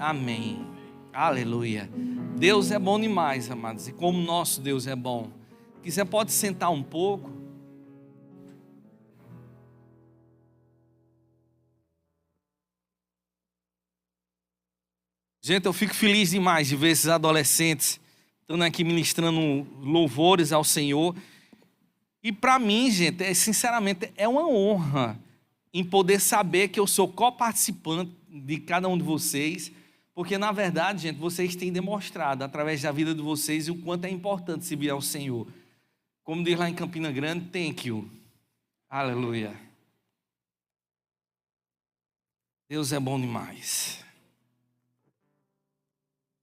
Amém. Aleluia. Deus é bom demais, amados. E como nosso Deus é bom. Que você pode sentar um pouco. Gente, eu fico feliz demais de ver esses adolescentes estando aqui ministrando louvores ao Senhor. E para mim, gente, sinceramente, é uma honra em poder saber que eu sou coparticipante de cada um de vocês, porque na verdade, gente, vocês têm demonstrado através da vida de vocês o quanto é importante servir ao Senhor. Como diz lá em Campina Grande, thank you. Aleluia. Deus é bom demais.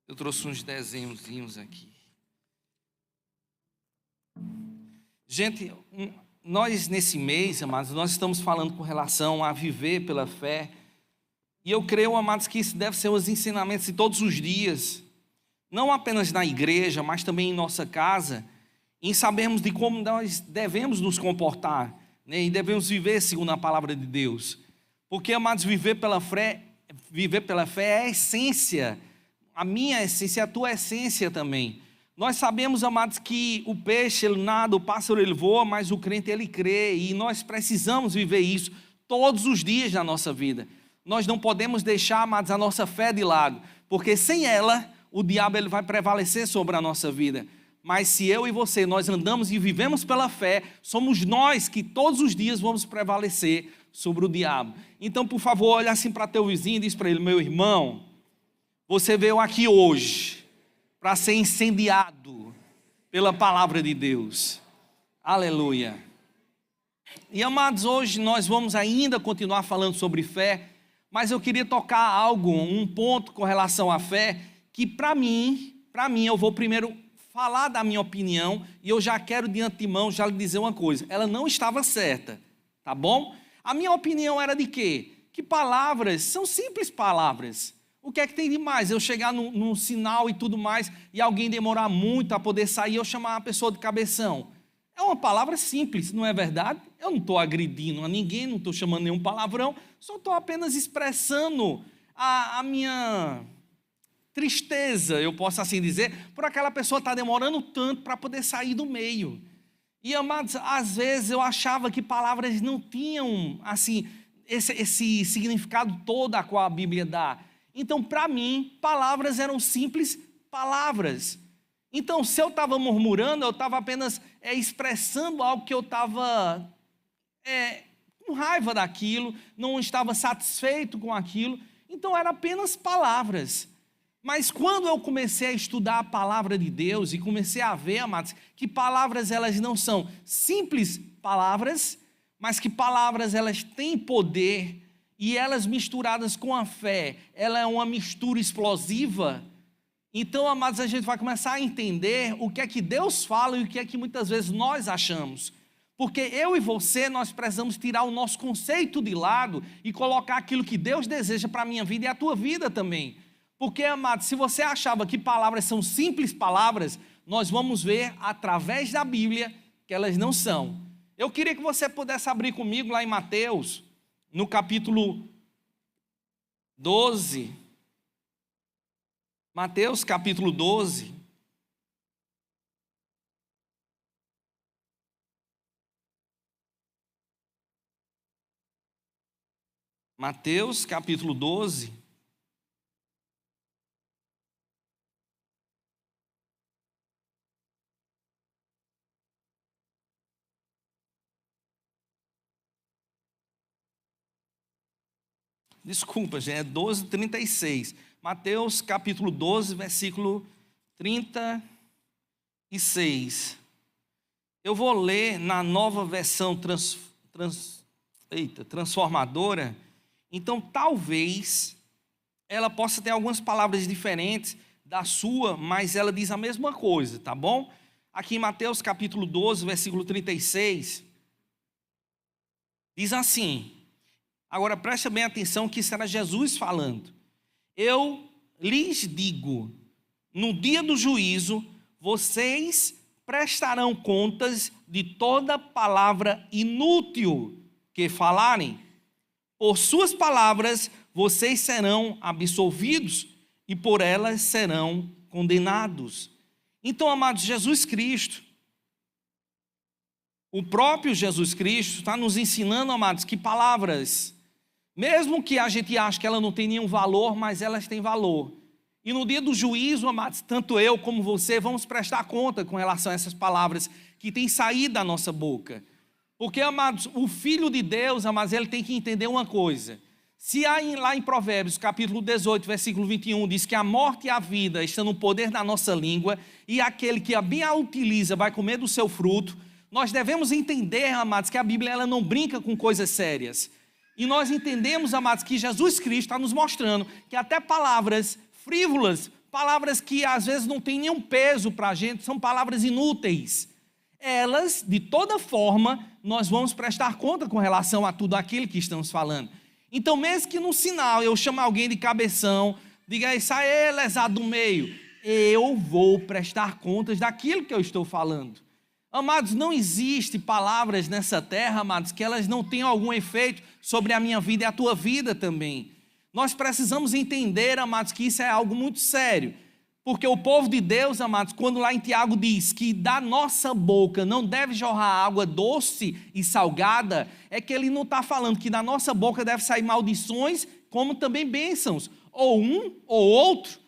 Eu trouxe uns desenhozinhos aqui. Gente, nós nesse mês, amados, nós estamos falando com relação a viver pela fé. E eu creio, amados, que isso deve ser os ensinamentos de todos os dias. Não apenas na igreja, mas também em nossa casa. Em sabermos de como nós devemos nos comportar, né? E devemos viver segundo a palavra de Deus. Porque, amados, viver pela fé é a essência. A minha essência, a tua essência também. Nós sabemos, amados, que o peixe ele nada, o pássaro ele voa, mas o crente ele crê. E nós precisamos viver isso todos os dias da nossa vida. Nós não podemos deixar, amados, a nossa fé de lado. Porque sem ela, o diabo ele vai prevalecer sobre a nossa vida. Mas se eu e você, nós andamos e vivemos pela fé, somos nós que todos os dias vamos prevalecer sobre o diabo. Então, por favor, olha assim para teu vizinho e diz para ele: meu irmão, você veio aqui hoje para ser incendiado pela palavra de Deus. Aleluia. E amados, hoje nós vamos ainda continuar falando sobre fé, mas eu queria tocar um ponto com relação à fé, que para mim eu vou primeiro falar da minha opinião, e eu já quero de antemão já lhe dizer uma coisa: ela não estava certa, tá bom? A minha opinião era de quê? Que palavras são simples palavras. O que é que tem de mais? Eu chegar num sinal e tudo mais, e alguém demorar muito a poder sair, eu chamar a pessoa de cabeção. É uma palavra simples, não é verdade? Eu não estou agredindo a ninguém, não estou chamando nenhum palavrão, só estou apenas expressando a minha tristeza, eu posso assim dizer, por aquela pessoa estar demorando tanto para poder sair do meio. E, amados, às vezes eu achava que palavras não tinham assim esse significado todo a qual a Bíblia dá. Então, para mim, palavras eram simples palavras. Então, se eu estava murmurando, eu estava apenas expressando algo que eu estava com raiva daquilo, não estava satisfeito com aquilo. Então, eram apenas palavras. Mas quando eu comecei a estudar a palavra de Deus e comecei a ver, amados, que palavras elas não são simples palavras, mas que palavras elas têm poder, e elas misturadas com a fé, ela é uma mistura explosiva. Então, amados, a gente vai começar a entender o que é que Deus fala e o que é que muitas vezes nós achamos. Porque eu e você, nós precisamos tirar o nosso conceito de lado e colocar aquilo que Deus deseja para a minha vida e a tua vida também. Porque, amados, se você achava que palavras são simples palavras, nós vamos ver através da Bíblia que elas não são. Eu queria que você pudesse abrir comigo lá em Mateus, no capítulo 12. Mateus capítulo 12. Mateus capítulo 12. Desculpa, gente, é 12:36. Mateus capítulo 12, versículo 36. Eu vou ler na nova versão transformadora. Então, talvez ela possa ter algumas palavras diferentes da sua, mas ela diz a mesma coisa, tá bom? Aqui em Mateus capítulo 12, versículo 36, diz assim. Agora preste bem atenção que será Jesus falando. Eu lhes digo, no dia do juízo, vocês prestarão contas de toda palavra inútil que falarem. Por suas palavras, vocês serão absolvidos e por elas serão condenados. Então, amados, Jesus Cristo, o próprio Jesus Cristo está nos ensinando, amados, que palavras, mesmo que a gente ache que ela não tem nenhum valor, mas elas têm valor. E no dia do juízo, amados, tanto eu como você vamos prestar conta com relação a essas palavras que têm saído da nossa boca. Porque, amados, o Filho de Deus, amados, ele tem que entender uma coisa. Se lá em Provérbios, capítulo 18, versículo 21, diz que a morte e a vida estão no poder da nossa língua, e aquele que a bem a utiliza vai comer do seu fruto, nós devemos entender, amados, que a Bíblia ela não brinca com coisas sérias. E nós entendemos, amados, que Jesus Cristo está nos mostrando que até palavras frívolas, palavras que às vezes não têm nenhum peso para a gente, são palavras inúteis. Elas, de toda forma, nós vamos prestar conta com relação a tudo aquilo que estamos falando. Então, mesmo que no sinal eu chame alguém de cabeção, diga aí, sai lesado do meio, eu vou prestar contas daquilo que eu estou falando. Amados, não existe palavras nessa terra, amados, que elas não tenham algum efeito sobre a minha vida e a tua vida também. Nós precisamos entender, amados, que isso é algo muito sério. Porque o povo de Deus, amados, quando lá em Tiago diz que da nossa boca não deve jorrar água doce e salgada, é que ele não está falando que da nossa boca deve sair maldições, como também bênçãos, ou um ou outro.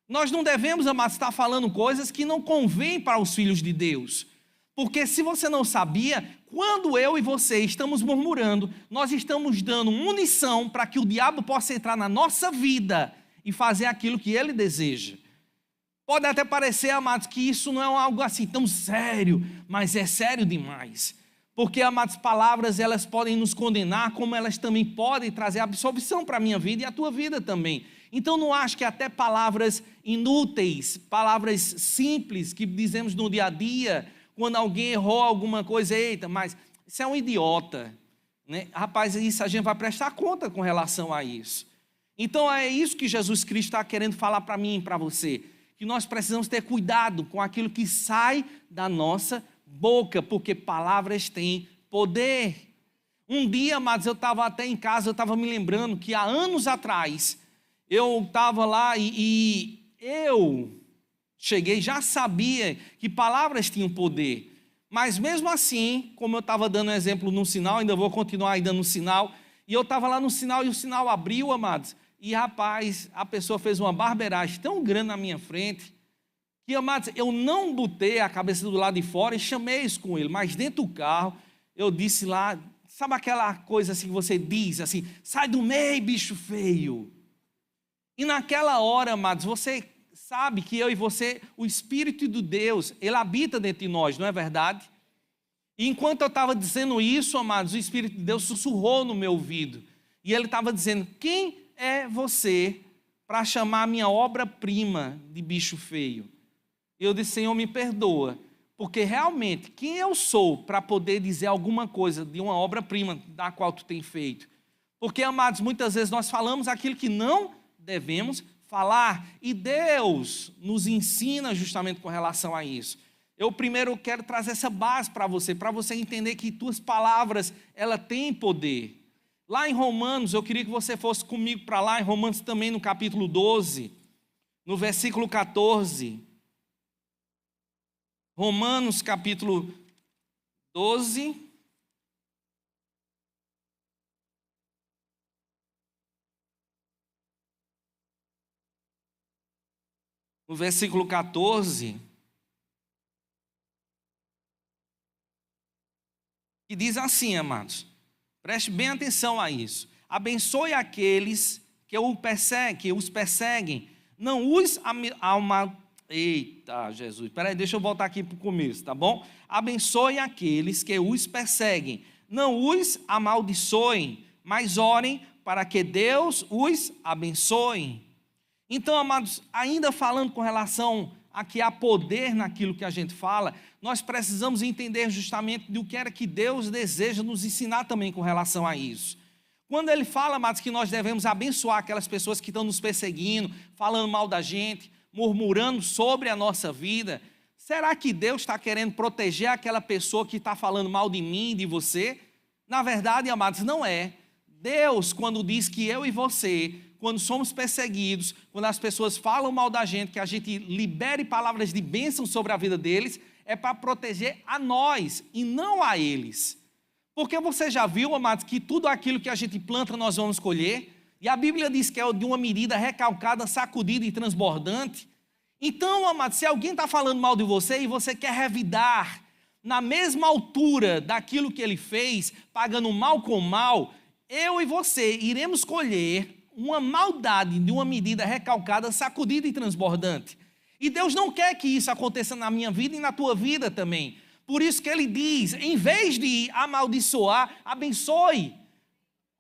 Nós não devemos, amados, estar falando coisas que não convêm para os filhos de Deus. Porque se você não sabia, quando eu e você estamos murmurando, nós estamos dando munição para que o diabo possa entrar na nossa vida e fazer aquilo que ele deseja. Pode até parecer, amados, que isso não é algo assim tão sério, mas é sério demais. Porque, amados, palavras elas podem nos condenar, como elas também podem trazer absolvição para a minha vida e a tua vida também. Então não acho que até palavras inúteis, palavras simples que dizemos no dia a dia, quando alguém errou alguma coisa, eita, mas isso é um idiota, né? Rapaz, isso a gente vai prestar conta com relação a isso. Então é isso que Jesus Cristo está querendo falar para mim e para você, que nós precisamos ter cuidado com aquilo que sai da nossa boca, porque palavras têm poder. Um dia, amados, eu estava até em casa, eu estava me lembrando que há anos atrás, eu estava lá e eu cheguei, já sabia que palavras tinham poder, mas mesmo assim, como eu estava dando um exemplo no sinal, ainda vou continuar aí dando um sinal, e eu estava lá no sinal e o sinal abriu, amados, e rapaz, a pessoa fez uma barbeiragem tão grande na minha frente, que, amados, eu não botei a cabeça do lado de fora e chamei isso com ele, mas dentro do carro, eu disse lá, sabe aquela coisa assim que você diz, assim, sai do meio, bicho feio. E naquela hora, amados, você sabe que eu e você, o Espírito de Deus, ele habita dentro de nós, não é verdade? E enquanto eu estava dizendo isso, amados, o Espírito de Deus sussurrou no meu ouvido. E ele estava dizendo, quem é você para chamar a minha obra-prima de bicho feio? E eu disse, Senhor, me perdoa, porque realmente, quem eu sou para poder dizer alguma coisa de uma obra-prima da qual tu tem feito? Porque, amados, muitas vezes nós falamos aquilo que não devemos falar, e Deus nos ensina justamente com relação a isso. Eu primeiro quero trazer essa base para você entender que tuas palavras, ela têm poder. Lá em Romanos, eu queria que você fosse comigo para lá, em Romanos também no capítulo 12, no versículo 14. Romanos capítulo 12, no versículo 14, que diz assim, amados, preste bem atenção a isso, abençoe aqueles que os perseguem, não os eita Jesus, peraí, deixa eu voltar aqui para o começo, tá bom? Abençoe aqueles que os perseguem, não os amaldiçoem, mas orem para que Deus os abençoe. Então, amados, ainda falando com relação a que há poder naquilo que a gente fala, nós precisamos entender justamente do que era que Deus deseja nos ensinar também com relação a isso. Quando ele fala, amados, que nós devemos abençoar aquelas pessoas que estão nos perseguindo, falando mal da gente, murmurando sobre a nossa vida, será que Deus está querendo proteger aquela pessoa que está falando mal de mim, de você? Na verdade, amados, não é. Deus, quando diz que eu e você quando somos perseguidos, quando as pessoas falam mal da gente, que a gente libere palavras de bênção sobre a vida deles, é para proteger a nós e não a eles. Porque você já viu, amados, que tudo aquilo que a gente planta nós vamos colher? E a Bíblia diz que é de uma medida recalcada, sacudida e transbordante. Então, amados, se alguém está falando mal de você e você quer revidar na mesma altura daquilo que ele fez, pagando mal com mal, eu e você iremos colher uma maldade de uma medida recalcada, sacudida e transbordante. E Deus não quer que isso aconteça na minha vida e na tua vida também. Por isso que ele diz, em vez de amaldiçoar, abençoe.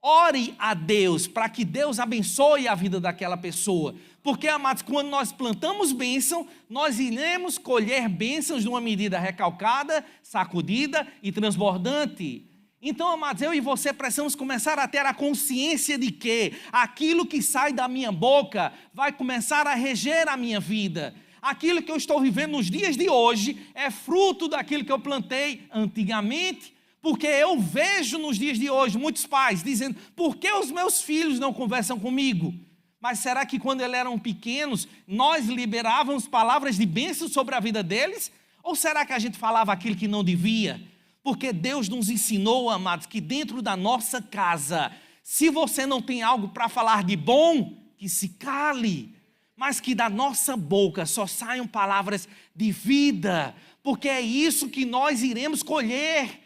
Ore a Deus para que Deus abençoe a vida daquela pessoa. Porque, amados, quando nós plantamos bênção, nós iremos colher bênçãos de uma medida recalcada, sacudida e transbordante. Então, amados, eu e você precisamos começar a ter a consciência de que aquilo que sai da minha boca vai começar a reger a minha vida. Aquilo que eu estou vivendo nos dias de hoje é fruto daquilo que eu plantei antigamente. Porque eu vejo nos dias de hoje muitos pais dizendo, por que os meus filhos não conversam comigo? Mas será que quando eles eram pequenos, nós liberávamos palavras de bênção sobre a vida deles? Ou será que a gente falava aquilo que não devia? Porque Deus nos ensinou, amados, que dentro da nossa casa, se você não tem algo para falar de bom, que se cale. Mas que da nossa boca só saiam palavras de vida. Porque é isso que nós iremos colher.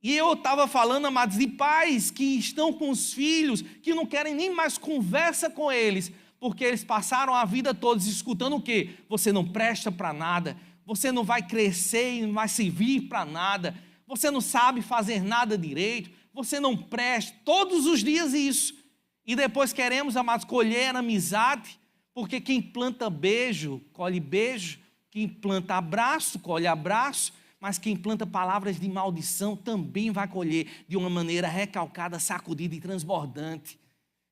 E eu estava falando, amados, de pais que estão com os filhos, que não querem nem mais conversa com eles, porque eles passaram a vida toda escutando o quê? Você não presta para nada, você não vai crescer e não vai servir para nada, você não sabe fazer nada direito, você não presta, todos os dias isso. E depois queremos, amados, colher amizade, porque quem planta beijo, colhe beijo, quem planta abraço, colhe abraço, mas quem planta palavras de maldição também vai colher de uma maneira recalcada, sacudida e transbordante.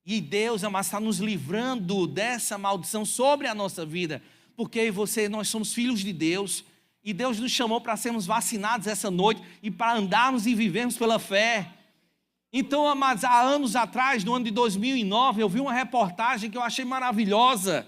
E Deus, amados, está nos livrando dessa maldição sobre a nossa vida, porque eu e você, nós somos filhos de Deus, e Deus nos chamou para sermos vacinados essa noite e para andarmos e vivermos pela fé. Então, amados, há anos atrás, no ano de 2009, eu vi uma reportagem que eu achei maravilhosa,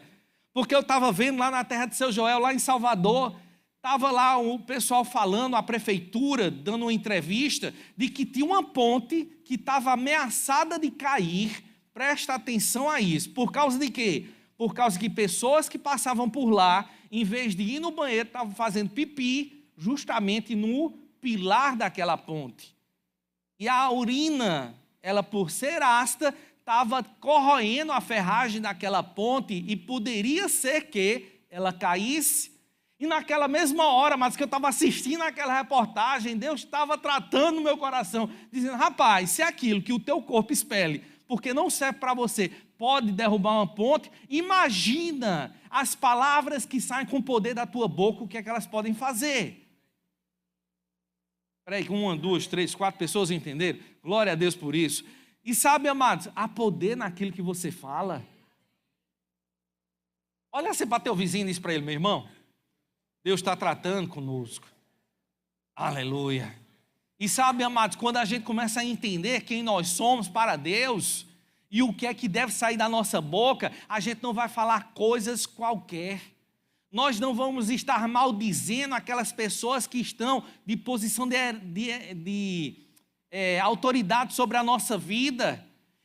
porque eu estava vendo lá na terra de Seu Joel, lá em Salvador. Estava lá o pessoal falando, a prefeitura dando uma entrevista, de que tinha uma ponte que estava ameaçada de cair. Presta atenção a isso. Por causa de quê? Por causa que pessoas que passavam por lá, em vez de ir no banheiro, estavam fazendo pipi justamente no pilar daquela ponte. E a urina, ela por ser ácida, estava corroendo a ferragem daquela ponte e poderia ser que ela caísse. E naquela mesma hora, mas que eu estava assistindo aquela reportagem, Deus estava tratando o meu coração, dizendo, rapaz, se é aquilo que o teu corpo expele, porque não serve para você, pode derrubar uma ponte, imagina as palavras que saem com o poder da tua boca, o que é que elas podem fazer. Espera aí, que 1, 2, 3, 4 pessoas entenderam? Glória a Deus por isso. E sabe, amados, há poder naquilo que você fala. Olha, você bateu o vizinho e disse para ele, meu irmão, Deus está tratando conosco. Aleluia. E sabe, amados, quando a gente começa a entender quem nós somos para Deus e o que é que deve sair da nossa boca, a gente não vai falar coisas qualquer. Nós não vamos estar maldizendo aquelas pessoas que estão de posição de autoridade sobre a nossa vida.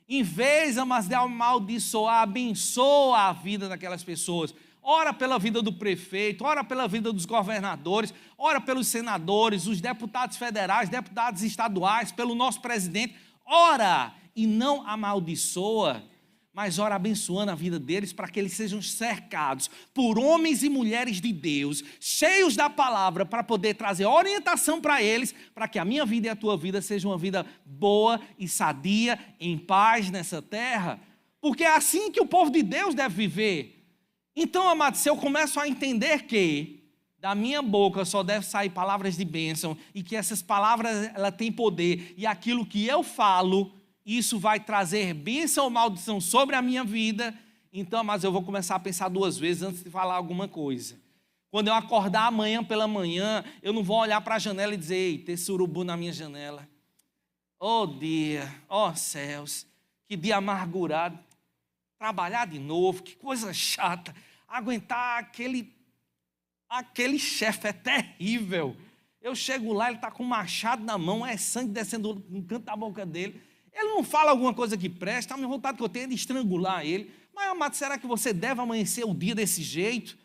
Em vez, amados, de amaldiçoar, abençoa a vida daquelas pessoas. Ora pela vida do prefeito, ora pela vida dos governadores, ora pelos senadores, os deputados federais, deputados estaduais, pelo nosso presidente. Ora e não amaldiçoa, mas ora abençoando a vida deles para que eles sejam cercados por homens e mulheres de Deus, cheios da palavra, para poder trazer orientação para eles, para que a minha vida e a tua vida seja uma vida boa e sadia, em paz nessa terra. Porque é assim que o povo de Deus deve viver. Então, amados, se eu começo a entender que da minha boca só deve sair palavras de bênção e que essas palavras ela têm poder e aquilo que eu falo, isso vai trazer bênção ou maldição sobre a minha vida, então, amados, eu vou começar a pensar 2 vezes antes de falar alguma coisa. Quando eu acordar amanhã pela manhã, eu não vou olhar para a janela e dizer, ei, tem surubu na minha janela. Oh dia, oh céus, que dia amargurado. trabalhar de novo, que coisa chata. Aguentar aquele chefe é terrível. Eu chego lá, ele está com um machado na mão, é sangue descendo no canto da boca dele. Ele não fala alguma coisa que presta, a minha vontade que eu tenho é de estrangular ele. Mas, amados, será que você deve amanhecer o dia desse jeito?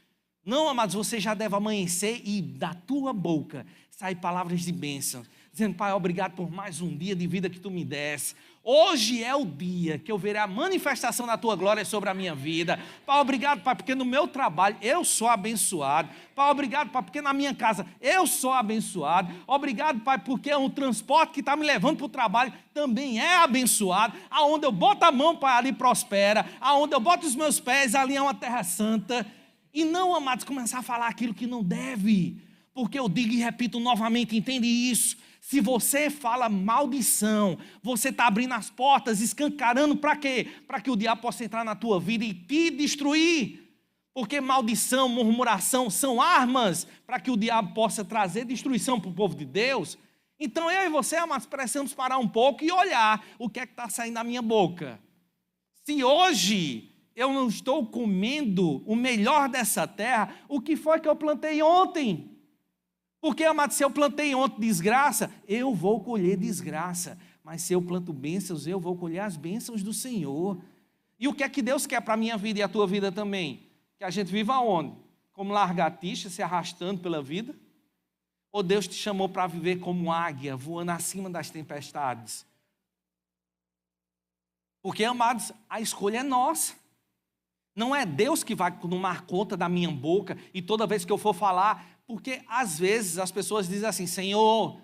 Não, amados, você já deve amanhecer e da tua boca sair palavras de bênção, dizendo: Pai, obrigado por mais um dia de vida que tu me desse. Hoje é o dia que eu verei a manifestação da tua glória sobre a minha vida. Pai, obrigado, Pai, porque no meu trabalho eu sou abençoado. Pai, obrigado, Pai, porque na minha casa eu sou abençoado. Obrigado, Pai, porque o transporte que está me levando para o trabalho também é abençoado. Aonde eu boto a mão, Pai, ali prospera. Aonde eu boto os meus pés, ali é uma terra santa. E não, amados, começar a falar aquilo que não deve. Porque eu digo e repito novamente, entende isso? Se você fala maldição, você está abrindo as portas, escancarando para quê? Para que o diabo possa entrar na tua vida e te destruir. Porque maldição, murmuração são armas para que o diabo possa trazer destruição para o povo de Deus. Então eu e você, amados, precisamos parar um pouco e olhar o que é que está saindo da minha boca. Se hoje eu não estou comendo o melhor dessa terra, o que foi que eu plantei ontem? Porque, amado, se eu plantei ontem desgraça, eu vou colher desgraça. Mas se eu planto bênçãos, eu vou colher as bênçãos do Senhor. E o que é que Deus quer para a minha vida e a tua vida também? Que a gente viva onde? Como lagartixa, se arrastando pela vida? Ou Deus te chamou para viver como águia, voando acima das tempestades? Porque, amados, a escolha é nossa. Não é Deus que vai tomar conta da minha boca e toda vez que eu for falar... Porque às vezes as pessoas dizem assim: Senhor,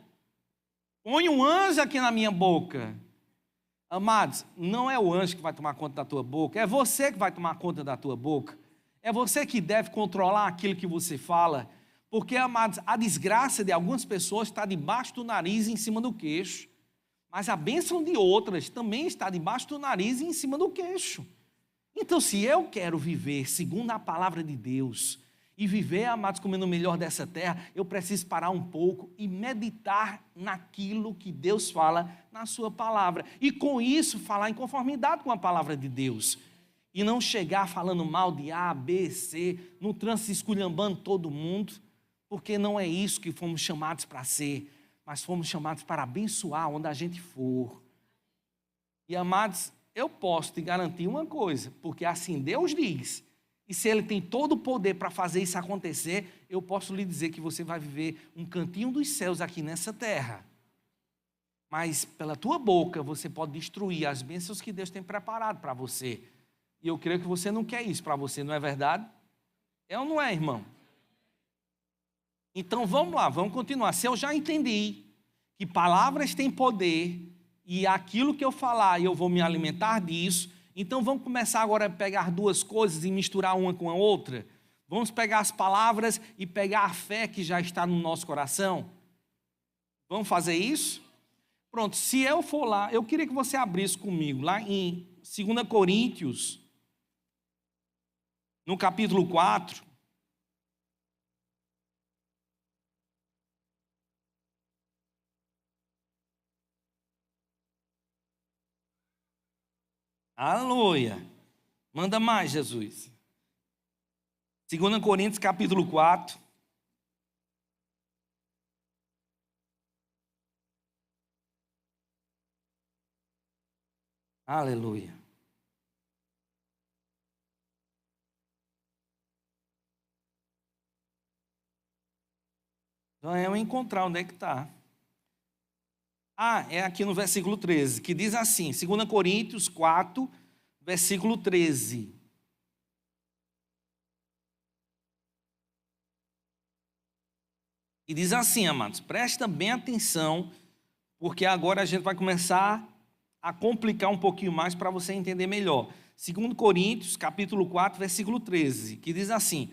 põe um anjo aqui na minha boca. Amados, não é o anjo que vai tomar conta da tua boca, é você que vai tomar conta da tua boca. É você que deve controlar aquilo que você fala. Porque, amados, a desgraça de algumas pessoas está debaixo do nariz e em cima do queixo. Mas a bênção de outras também está debaixo do nariz e em cima do queixo. Então, se eu quero viver segundo a palavra de Deus... E viver, amados, comendo o melhor dessa terra, eu preciso parar um pouco e meditar naquilo que Deus fala na sua palavra. E com isso, falar em conformidade com a palavra de Deus. E não chegar falando mal de A, B, C, no trânsito esculhambando todo mundo, porque não é isso que fomos chamados para ser, mas fomos chamados para abençoar onde a gente for. E, amados, eu posso te garantir uma coisa, porque assim Deus diz. E se Ele tem todo o poder para fazer isso acontecer, eu posso lhe dizer que você vai viver um cantinho dos céus aqui nessa terra. Mas pela tua boca você pode destruir as bênçãos que Deus tem preparado para você. E eu creio que você não quer isso para você, não é verdade? É ou não é, irmão? Então vamos lá, vamos continuar. Se eu já entendi que palavras têm poder e aquilo que eu falar eu vou me alimentar disso, então vamos começar agora a pegar duas coisas e misturar uma com a outra. Vamos pegar as palavras e pegar a fé que já está no nosso coração. Vamos fazer isso? Pronto, se eu for lá, eu queria que você abrisse comigo, lá em 2 Coríntios, no capítulo 4. Aleluia. Manda mais, Jesus. 2 Coríntios, capítulo 4. Aleluia. Então é eu encontrar onde é que está. É aqui no versículo 13, que diz assim, 2 Coríntios 4, versículo 13. E diz assim, amados, presta bem atenção, porque agora a gente vai começar a complicar um pouquinho mais para você entender melhor. 2 Coríntios, capítulo 4, versículo 13, que diz assim: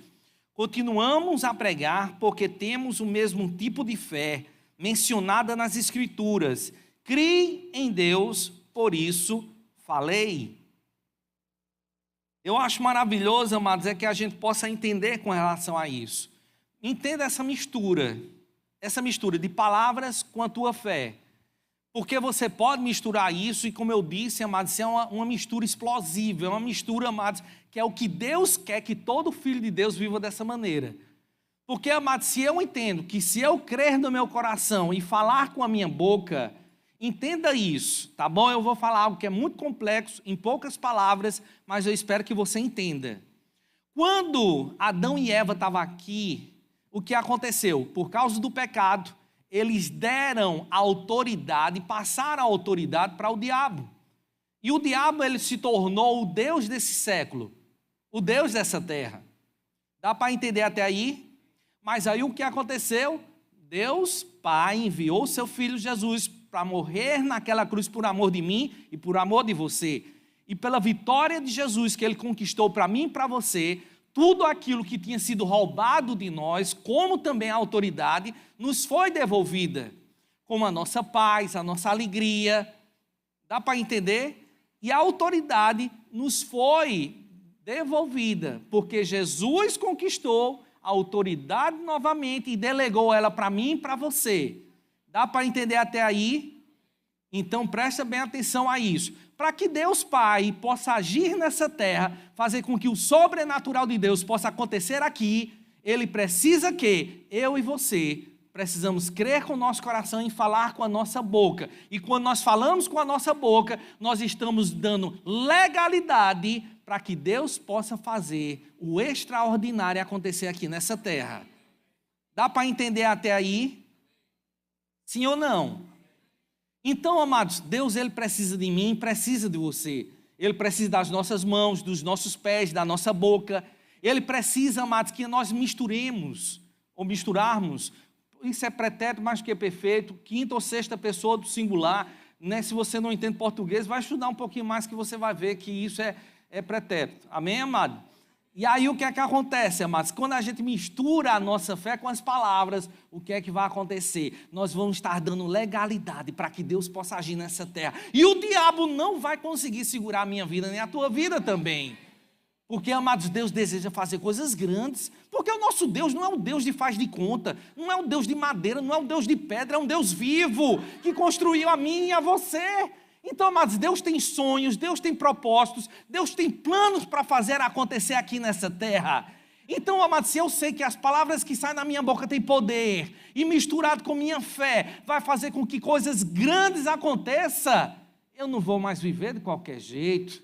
continuamos a pregar porque temos o mesmo tipo de fé mencionada nas Escrituras. Crie em Deus, por isso falei. Eu acho maravilhoso, amados, é que a gente possa entender com relação a isso. Entenda essa mistura de palavras com a tua fé. Porque você pode misturar isso, e como eu disse, amados, isso é uma mistura explosiva, é uma mistura, amados, que é o que Deus quer que todo filho de Deus viva dessa maneira. Porque, amados, se eu entendo que se eu crer no meu coração e falar com a minha boca, entenda isso, tá bom? Eu vou falar algo que é muito complexo, em poucas palavras, mas eu espero que você entenda. Quando Adão e Eva estavam aqui, o que aconteceu? Por causa do pecado, eles deram a autoridade, passaram a autoridade para o diabo. E o diabo, ele se tornou o Deus desse século, o Deus dessa terra. Dá para entender até aí? Mas aí o que aconteceu? Deus, Pai, enviou seu Filho Jesus para morrer naquela cruz por amor de mim e por amor de você. E pela vitória de Jesus que Ele conquistou para mim e para você, tudo aquilo que tinha sido roubado de nós, como também a autoridade, nos foi devolvida. Como a nossa paz, a nossa alegria. Dá para entender? E a autoridade nos foi devolvida, porque Jesus conquistou a autoridade novamente e delegou ela para mim e para você. Dá para entender até aí? Então presta bem atenção a isso. Para que Deus Pai possa agir nessa terra, fazer com que o sobrenatural de Deus possa acontecer aqui, Ele precisa que eu e você precisamos crer com o nosso coração e falar com a nossa boca. E quando nós falamos com a nossa boca, nós estamos dando legalidade para que Deus possa fazer o extraordinário acontecer aqui nessa terra. Dá para entender até aí? Sim ou não? Então, amados, Deus, Ele precisa de mim, precisa de você. Ele precisa das nossas mãos, dos nossos pés, da nossa boca. Ele precisa, amados, que nós misturemos, ou misturarmos. Isso é pretérito mais que perfeito, quinta ou sexta pessoa do singular. Né? Se você não entende português, vai estudar um pouquinho mais que você vai ver que isso é pretérito. Amém, amado? E aí o que é que acontece, amados? Quando a gente mistura a nossa fé com as palavras, o que é que vai acontecer? Nós vamos estar dando legalidade para que Deus possa agir nessa terra. E o diabo não vai conseguir segurar a minha vida, nem a tua vida também. Porque, amados, Deus deseja fazer coisas grandes. Porque o nosso Deus não é um Deus de faz de conta, não é um Deus de madeira, não é um Deus de pedra, é um Deus vivo, que construiu a mim e a você. Então, amados, Deus tem sonhos, Deus tem propósitos, Deus tem planos para fazer acontecer aqui nessa terra. Então, amados, se eu sei que as palavras que saem da minha boca têm poder, e misturado com minha fé, vai fazer com que coisas grandes aconteçam, eu não vou mais viver de qualquer jeito.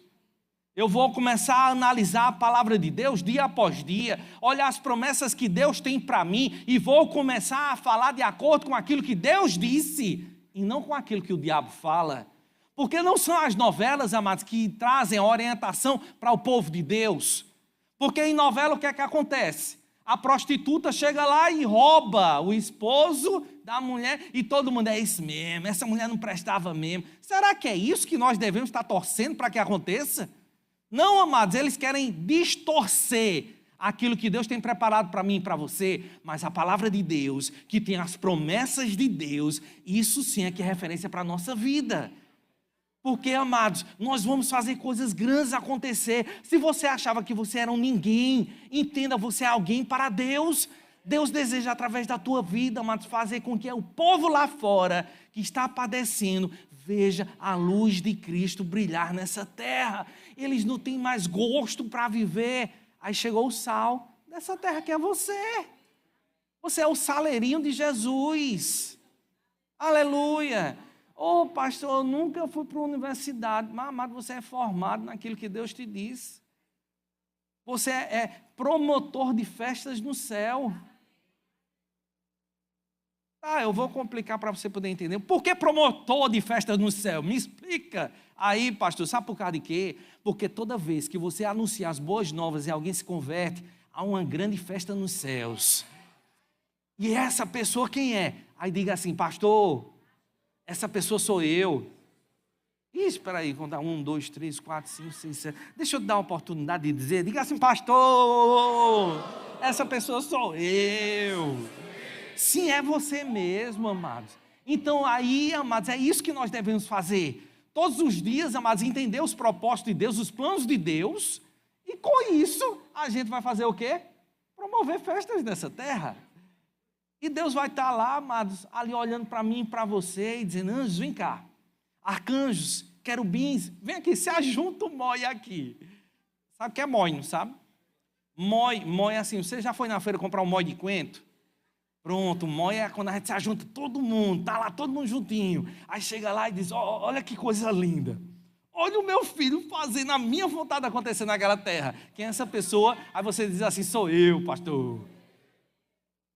Eu vou começar a analisar a palavra de Deus dia após dia, olhar as promessas que Deus tem para mim, e vou começar a falar de acordo com aquilo que Deus disse, e não com aquilo que o diabo fala. Porque não são as novelas, amados, que trazem a orientação para o povo de Deus. Porque em novela o que é que acontece? A prostituta chega lá e rouba o esposo da mulher e todo mundo, é isso mesmo, essa mulher não prestava mesmo. Será que é isso que nós devemos estar torcendo para que aconteça? Não, amados, eles querem distorcer aquilo que Deus tem preparado para mim e para você, mas a palavra de Deus, que tem as promessas de Deus, isso sim é que é referência para a nossa vida. Porque, amados, nós vamos fazer coisas grandes acontecer. Se você achava que você era um ninguém, entenda, você é alguém para Deus. Deus deseja, através da tua vida, amados, fazer com que o povo lá fora, que está padecendo, veja a luz de Cristo brilhar nessa terra. Eles não têm mais gosto para viver. Aí chegou o sal dessa terra que é você. Você é o saleirinho de Jesus. Aleluia. Ô pastor, eu nunca fui para a universidade. Mas, amado, você é formado naquilo que Deus te diz. Você é promotor de festas no céu. Tá, eu vou complicar para você poder entender. Por que promotor de festas no céu? Me explica. Aí, pastor, sabe por causa de quê? Porque toda vez que você anuncia as boas novas e alguém se converte, há uma grande festa nos céus. E essa pessoa quem é? Aí diga assim, pastor, essa pessoa sou eu. Espera aí, contar 1, 2, 3, 4, 5, 6, 7. Deixa eu te dar uma oportunidade de dizer. Diga assim, pastor, essa pessoa sou eu. Sim, é você mesmo, amados. Então aí, amados, é isso que nós devemos fazer. Todos os dias, amados, entender os propósitos de Deus, os planos de Deus. E com isso, a gente vai fazer o quê? Promover festas nessa terra. E Deus vai estar lá, amados, ali olhando para mim e para você e dizendo: anjos, vem cá. Arcanjos, querubins, vem aqui, se ajunta o mói aqui. Sabe o que é mói, não sabe? Mói é assim, você já foi na feira comprar um mói de coentro? Pronto, o mói é quando a gente se ajunta todo mundo, tá lá todo mundo juntinho. Aí chega lá e diz: olha que coisa linda. Olha o meu filho fazendo a minha vontade acontecer naquela terra. Quem é essa pessoa? Aí você diz assim: sou eu, pastor.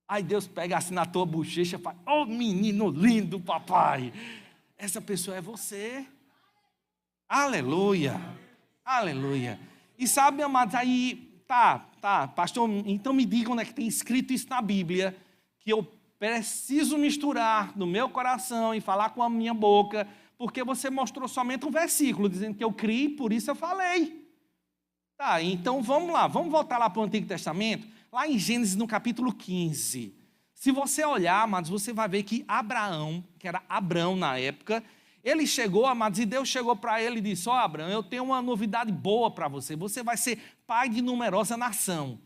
Aí Deus pega assim na tua bochecha e fala: oh, menino lindo, papai. Essa pessoa é você. Aleluia, aleluia. E sabe, amados, aí, pastor, então me diga onde é que tem escrito isso na Bíblia, que eu preciso misturar no meu coração e falar com a minha boca, porque você mostrou somente um versículo, dizendo que eu criei, por isso eu falei. Tá, então vamos lá, vamos voltar lá para o Antigo Testamento, lá em Gênesis no capítulo 15. Se você olhar, amados, você vai ver que Abraão, que era Abrão na época, ele chegou, amados, e Deus chegou para ele e disse: ó, Abraão, eu tenho uma novidade boa para você, você vai ser pai de numerosa nação.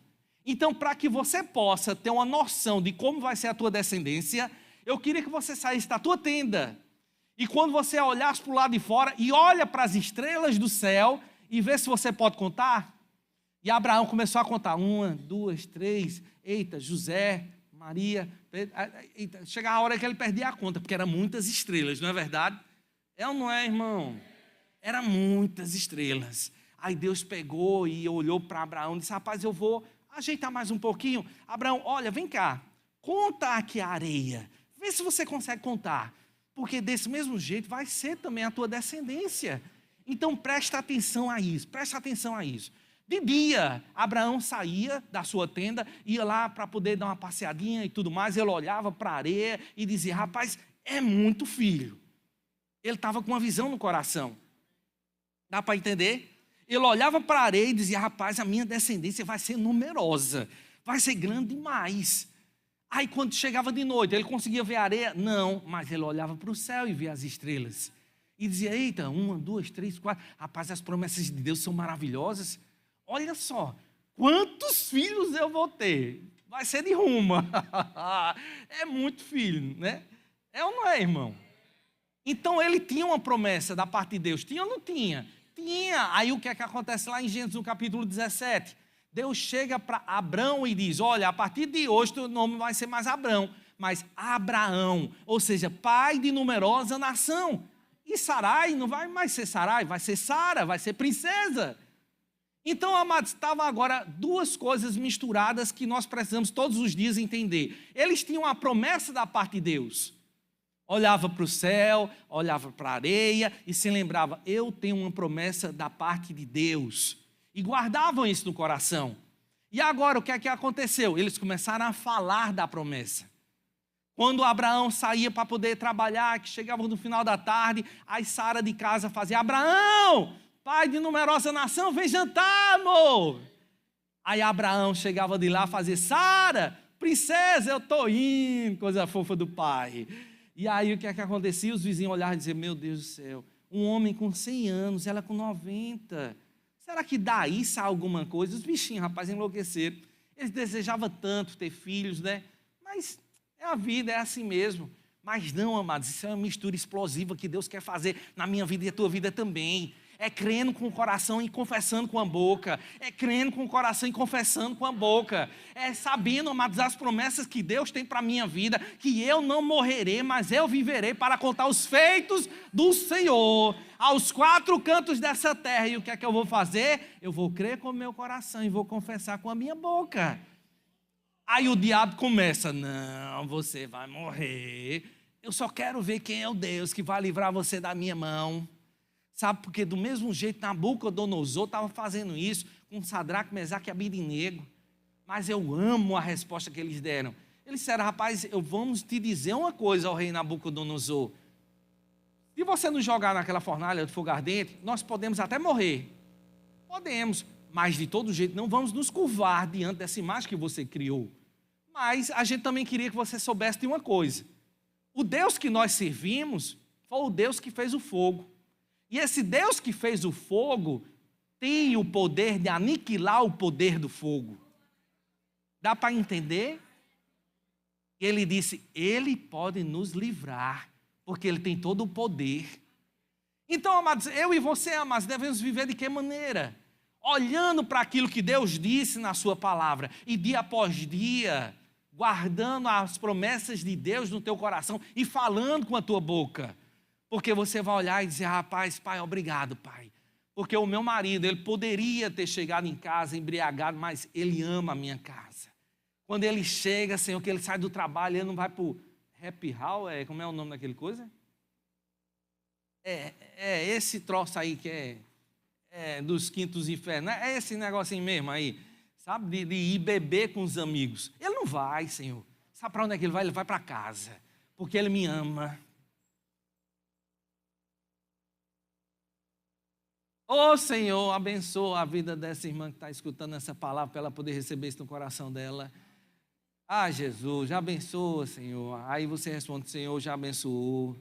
Então, para que você possa ter uma noção de como vai ser a tua descendência, eu queria que você saísse da tua tenda, e quando você olhasse para o lado de fora, e olha para as estrelas do céu, e vê se você pode contar. E Abraão começou a contar: 1, 2, 3, eita, José, Maria, eita. Chegava a hora que ele perdia a conta, porque eram muitas estrelas, não é verdade? É ou não é, irmão? Eram muitas estrelas. Aí Deus pegou e olhou para Abraão e disse: rapaz, eu vou ajeitar mais um pouquinho. Abraão, olha, vem cá, conta aqui a areia, vê se você consegue contar, porque desse mesmo jeito vai ser também a tua descendência. Então presta atenção a isso, presta atenção a isso. De dia, Abraão saía da sua tenda, ia lá para poder dar uma passeadinha e tudo mais. Ele olhava para a areia e dizia: rapaz, é muito filho. Ele estava com uma visão no coração. Dá para entender? Ele olhava para a areia e dizia: rapaz, a minha descendência vai ser numerosa, vai ser grande demais. Aí quando chegava de noite, ele conseguia ver a areia? Não, mas ele olhava para o céu e via as estrelas. E dizia: eita, 1, 2, 3, 4. Rapaz, as promessas de Deus são maravilhosas. Olha só, quantos filhos eu vou ter? Vai ser de ruma. É muito filho, né? É ou não é, irmão? Então ele tinha uma promessa da parte de Deus. Tinha ou não tinha? Tinha. Aí o que é que acontece lá em Gênesis, no capítulo 17? Deus chega para Abrão e diz: olha, a partir de hoje teu nome vai ser mais Abrão, mas Abraão, ou seja, pai de numerosa nação. E Sarai não vai mais ser Sarai, vai ser Sara, vai ser princesa. Então, amados, estavam agora duas coisas misturadas que nós precisamos todos os dias entender. Eles tinham a promessa da parte de Deus. Olhava para o céu, olhava para a areia e se lembrava: eu tenho uma promessa da parte de Deus. E guardavam isso no coração. E agora, o que é que aconteceu? Eles começaram a falar da promessa. Quando Abraão saía para poder trabalhar, que chegava no final da tarde, aí Sara de casa fazia: Abraão, pai de numerosa nação, vem jantar, amor. Aí Abraão chegava de lá fazer: Sara, princesa, eu estou indo, coisa fofa do pai. E aí o que é que acontecia? Os vizinhos olhavam e diziam: meu Deus do céu, um homem com 100 anos, ela com 90. Será que daí sai alguma coisa? Os bichinhos, rapaz, enlouqueceram. Eles desejavam tanto ter filhos, né? Mas é a vida, é assim mesmo. Mas não, amados, isso é uma mistura explosiva que Deus quer fazer na minha vida e a tua vida também. É crendo com o coração e confessando com a boca. É crendo com o coração e confessando com a boca. É sabendo, amados, as promessas que Deus tem para a minha vida, que eu não morrerei, mas eu viverei para contar os feitos do Senhor aos 4 cantos dessa terra. E o que é que eu vou fazer? Eu vou crer com o meu coração e vou confessar com a minha boca. Aí o diabo começa: não, você vai morrer. Eu só quero ver quem é o Deus que vai livrar você da minha mão. Sabe, porque do mesmo jeito Nabucodonosor estava fazendo isso com Sadraque, Mesaque e Abednego. Mas eu amo a resposta que eles deram. Eles disseram: rapaz, vamos te dizer uma coisa, ó rei Nabucodonosor. Se você nos jogar naquela fornalha de fogo ardente, nós podemos até morrer. Podemos, mas de todo jeito não vamos nos curvar diante dessa imagem que você criou. Mas a gente também queria que você soubesse de uma coisa. O Deus que nós servimos foi o Deus que fez o fogo. E esse Deus que fez o fogo tem o poder de aniquilar o poder do fogo. Dá para entender? E ele disse, ele pode nos livrar, porque ele tem todo o poder. Então, amados, eu e você, amados, devemos viver de que maneira? Olhando para aquilo que Deus disse na sua palavra, e dia após dia, guardando as promessas de Deus no teu coração e falando com a tua boca. Porque você vai olhar e dizer, rapaz, pai, obrigado, pai. Porque o meu marido, ele poderia ter chegado em casa embriagado, mas ele ama a minha casa. Quando ele chega, Senhor, que ele sai do trabalho, ele não vai para o happy hour, como é o nome daquele coisa? Esse troço aí que é dos quintos infernos, é esse negocinho mesmo aí, sabe, de ir beber com os amigos. Ele não vai, Senhor. Sabe para onde é que ele vai? Ele vai para casa, porque ele me ama. Ô Senhor, abençoa a vida dessa irmã que está escutando essa palavra, para ela poder receber isso no coração dela. Ah, Jesus, já abençoa, Senhor. Aí você responde, Senhor, já abençoou.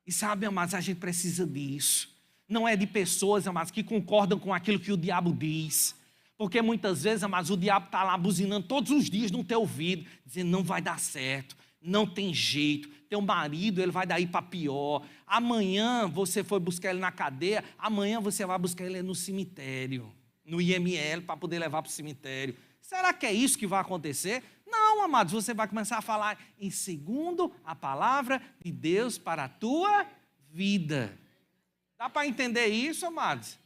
E sabe, amados, a gente precisa disso. Não é de pessoas, amados, que concordam com aquilo que o diabo diz. Porque muitas vezes, amados, o diabo está lá buzinando todos os dias no teu ouvido, dizendo, não vai dar certo, não tem jeito. Teu marido, ele vai daí para pior. Amanhã você foi buscar ele na cadeia, amanhã você vai buscar ele no cemitério, no IML, para poder levar para o cemitério. Será que é isso que vai acontecer? Não, amados, você vai começar a falar em segundo a palavra de Deus para a tua vida. Dá para entender isso, amados?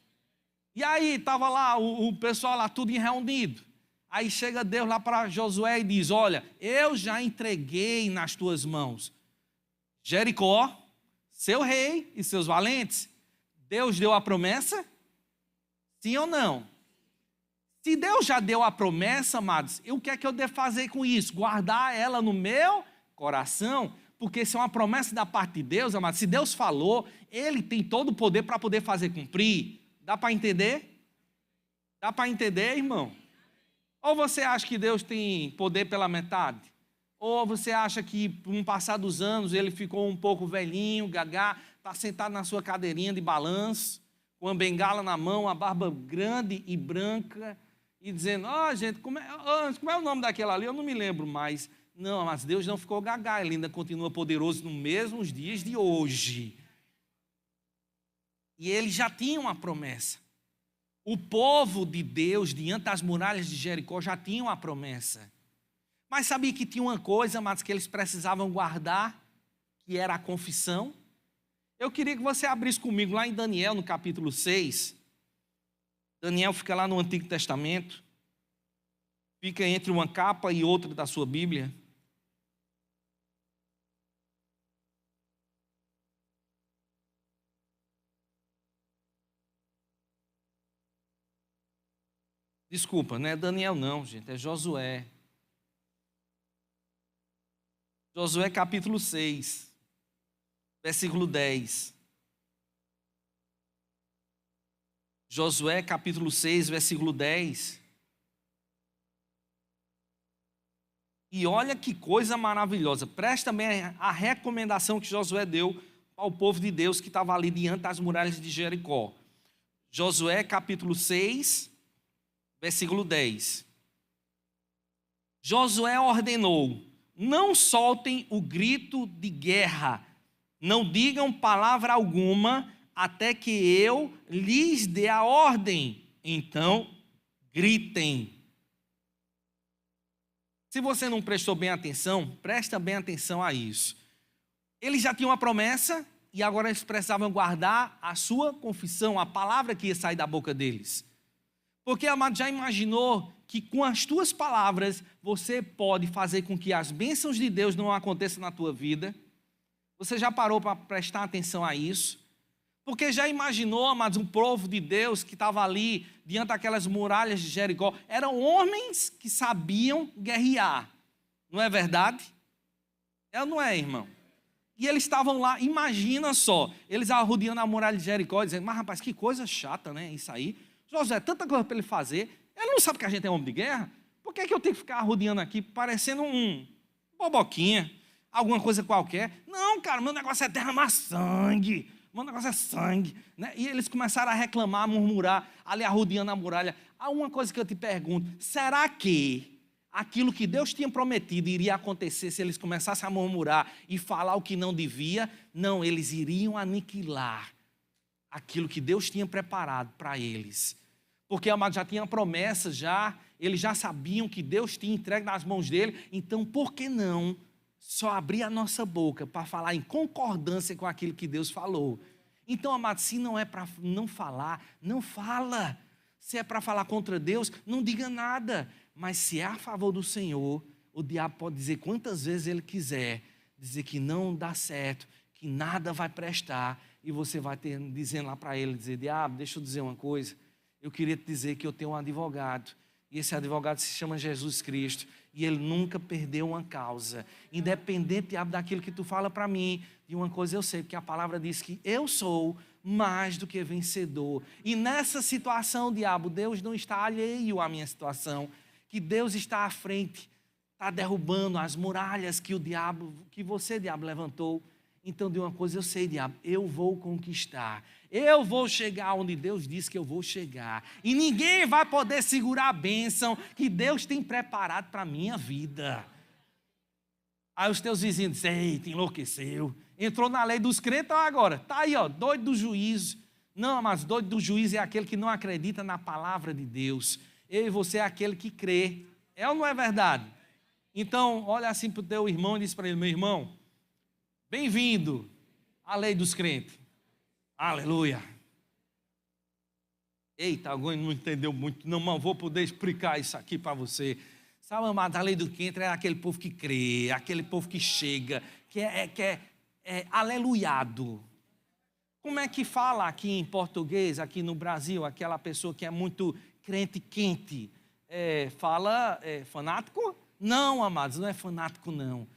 E aí, estava lá o pessoal lá tudo reunido. Aí chega Deus lá para Josué e diz, olha, eu já entreguei nas tuas mãos Jericó, seu rei e seus valentes. Deus deu a promessa? Sim ou não? Se Deus já deu a promessa, amados, o que é que eu devo fazer com isso? Guardar ela no meu coração, porque se é uma promessa da parte de Deus, amados, se Deus falou, Ele tem todo o poder para poder fazer cumprir. Dá para entender? Dá para entender, irmão? Ou você acha que Deus tem poder pela metade? Ou você acha que, com o passar dos anos, Ele ficou um pouco velhinho, gagá, está sentado na sua cadeirinha de balanço, com uma bengala na mão, uma barba grande e branca, e dizendo, gente, como é o nome daquela ali? Eu não me lembro mais. Não, mas Deus não ficou gagá, Ele ainda continua poderoso nos mesmos dias de hoje. E Ele já tinha uma promessa. O povo de Deus, diante das muralhas de Jericó, já tinha uma promessa. Mas sabia que tinha uma coisa, mas que eles precisavam guardar, que era a confissão? Eu queria que você abrisse comigo lá em Daniel, no capítulo 6. Daniel fica lá no Antigo Testamento. Fica entre uma capa e outra da sua Bíblia. Desculpa, não é Daniel não, gente, é Josué. Josué capítulo 6, versículo 10. Josué capítulo 6, versículo 10. E olha que coisa maravilhosa. Presta também a recomendação que Josué deu ao povo de Deus que estava ali diante das muralhas de Jericó. Josué capítulo 6, versículo 10. Josué ordenou, não soltem o grito de guerra, não digam palavra alguma, até que eu lhes dê a ordem. Então, gritem. Se você não prestou bem atenção, presta bem atenção a isso. Eles já tinham uma promessa e agora eles precisavam guardar a sua confissão, a palavra que ia sair da boca deles. Porque, amado, já imaginou que com as tuas palavras você pode fazer com que as bênçãos de Deus não aconteçam na tua vida? Você já parou para prestar atenção a isso? Porque já imaginou, amados, um povo de Deus que estava ali diante daquelas muralhas de Jericó? Eram homens que sabiam guerrear, não é verdade? É ou não é, irmão? E eles estavam lá, imagina só, eles arrodeando a muralha de Jericó, dizendo, mas rapaz, que coisa chata, né, isso aí. Josué, tanta coisa para ele fazer, ele não sabe que a gente é homem de guerra? Por que eu tenho que ficar arrodeando aqui, parecendo um boboquinha, alguma coisa qualquer? Não, cara, meu negócio é derramar sangue, meu negócio é sangue, né? E eles começaram a reclamar, a murmurar, ali arrodeando a muralha. Há uma coisa que eu te pergunto, será que aquilo que Deus tinha prometido iria acontecer se eles começassem a murmurar e falar o que não devia. Não, eles iriam aniquilar aquilo que Deus tinha preparado para eles. Porque, amados, já tinha promessa, eles já sabiam que Deus tinha entregue nas mãos dele. Então, por que não só abrir a nossa boca para falar em concordância com aquilo que Deus falou? Então, amados, se não é para não falar, não fala. Se é para falar contra Deus, não diga nada. Mas se é a favor do Senhor, o diabo pode dizer quantas vezes ele quiser, dizer que não dá certo, que nada vai prestar, e você vai ter dizendo lá para ele, dizer: diabo, deixa eu dizer uma coisa, eu queria te dizer que eu tenho um advogado, e esse advogado se chama Jesus Cristo, e ele nunca perdeu uma causa, independente, diabo, daquilo que tu fala para mim. De uma coisa eu sei, porque a palavra diz que eu sou mais do que vencedor. E nessa situação, diabo, Deus não está alheio à minha situação, que Deus está à frente, está derrubando as muralhas que você, diabo, levantou. Então, de uma coisa eu sei, diabo, eu vou conquistar, eu vou chegar onde Deus disse que eu vou chegar, e ninguém vai poder segurar a bênção que Deus tem preparado para a minha vida. Aí os teus vizinhos dizem: eita, enlouqueceu, entrou na lei dos crentes agora, está aí, doido do juízo. Não, mas doido do juízo é aquele que não acredita na palavra de Deus. Eu e você é aquele que crê. É ou não é verdade? Então, olha assim para o teu irmão e diz para ele: meu irmão, bem-vindo à lei dos crentes. Aleluia. Eita, alguém não entendeu muito, não, mas vou poder explicar isso aqui para você. Sabe, amado, a lei do crente é aquele povo que crê, aquele povo que chega, que é aleluiado. Como é que fala aqui em português, aqui no Brasil, aquela pessoa que é muito crente quente? Fala fanático? Não, amados, não é fanático, não.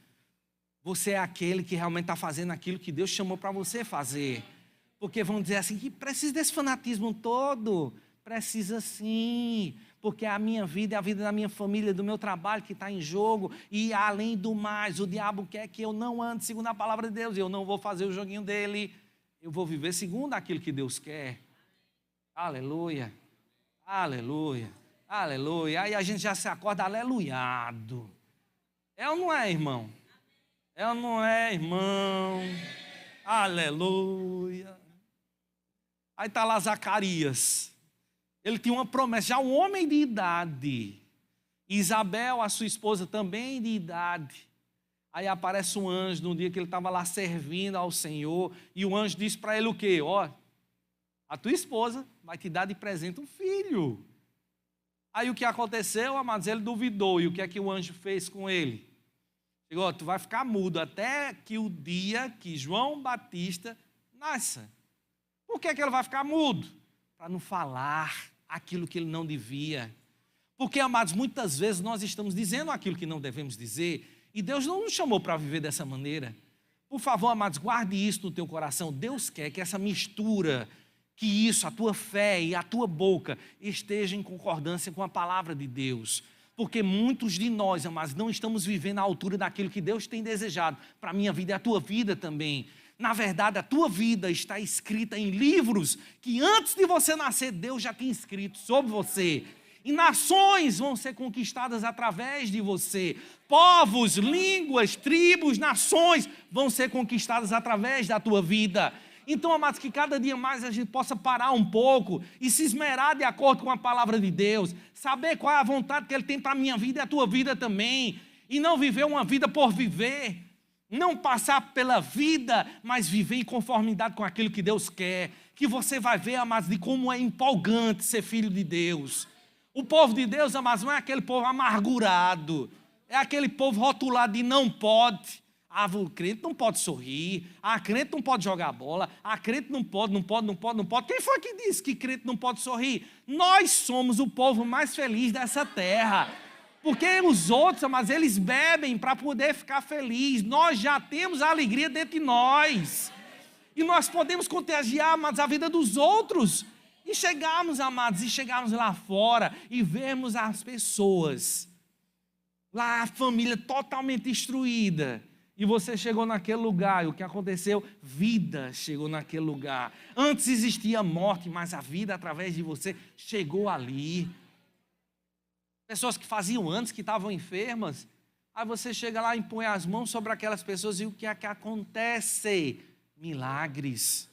Você é aquele que realmente está fazendo aquilo que Deus chamou para você fazer. Porque vão dizer assim, que precisa desse fanatismo todo. Precisa sim, porque a minha vida é a vida da minha família, do meu trabalho que está em jogo. E além do mais, o diabo quer que eu não ande segundo a palavra de Deus. Eu não vou fazer o joguinho dele. Eu vou viver segundo aquilo que Deus quer. Aleluia, aleluia, aleluia. Aí a gente já se acorda aleluiado. É ou não é, irmão? É ou não é, irmão? Aleluia. Aí está lá Zacarias. Ele tinha uma promessa, já um homem de idade. Isabel, a sua esposa, também de idade. Aí aparece um anjo num dia que ele estava lá servindo ao Senhor. E o anjo disse para ele o quê? A tua esposa vai te dar de presente um filho. Aí o que aconteceu, amados? Ele duvidou. E o que é que o anjo fez com ele? Chegou: tu vai ficar mudo até que o dia que João Batista nasça. Por que ele vai ficar mudo? Para não falar aquilo que ele não devia. Porque, amados, muitas vezes nós estamos dizendo aquilo que não devemos dizer, e Deus não nos chamou para viver dessa maneira. Por favor, amados, guarde isso no teu coração. Deus quer que essa mistura, que isso, a tua fé e a tua boca esteja em concordância com a palavra de Deus. Porque muitos de nós, amados, não estamos vivendo à altura daquilo que Deus tem desejado para a minha vida e a tua vida também. Na verdade, a tua vida está escrita em livros que antes de você nascer, Deus já tinha escrito sobre você. E nações vão ser conquistadas através de você. Povos, línguas, tribos, nações vão ser conquistadas através da tua vida. Então, amados, que cada dia mais a gente possa parar um pouco e se esmerar de acordo com a palavra de Deus. Saber qual é a vontade que Ele tem para a minha vida e a tua vida também. E não viver uma vida por viver. Não passar pela vida, mas viver em conformidade com aquilo que Deus quer. Que você vai ver, amados, de como é empolgante ser filho de Deus. O povo de Deus, amados, não é aquele povo amargurado. É aquele povo rotulado de não pode. O crente não pode sorrir. A crente não pode jogar bola. A crente não pode. Quem foi que disse que crente não pode sorrir? Nós somos o povo mais feliz dessa terra. Porque os outros, mas eles bebem para poder ficar feliz. Nós já temos a alegria dentro de nós. E nós podemos contagiar, amados, a vida dos outros. E chegarmos, amados, lá fora e vermos as pessoas. Lá a família totalmente destruída. E você chegou naquele lugar, e o que aconteceu? Vida chegou naquele lugar. Antes existia morte, mas a vida através de você chegou ali. pessoas que faziam antes, que estavam enfermas. Aí você chega lá e impõe as mãos sobre aquelas pessoas e o que é que acontece? Milagres.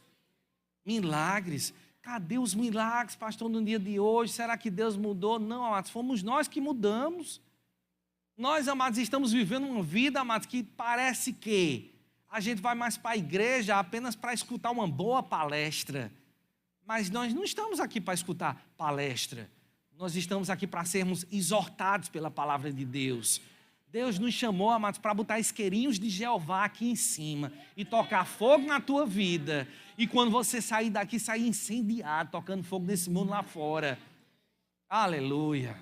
Milagres. Cadê os milagres, pastor, no dia de hoje? Será que Deus mudou? Não, amados, fomos nós que mudamos. Nós, amados, estamos vivendo uma vida, amados, que parece que a gente vai mais para a igreja apenas para escutar uma boa palestra. Mas nós não estamos aqui para escutar palestra. Nós estamos aqui para sermos exortados pela palavra de Deus. Deus nos chamou, amados, para botar isqueirinhos de Jeová aqui em cima e tocar fogo na tua vida. E quando você sair daqui, sair incendiado, tocando fogo nesse mundo lá fora. Aleluia,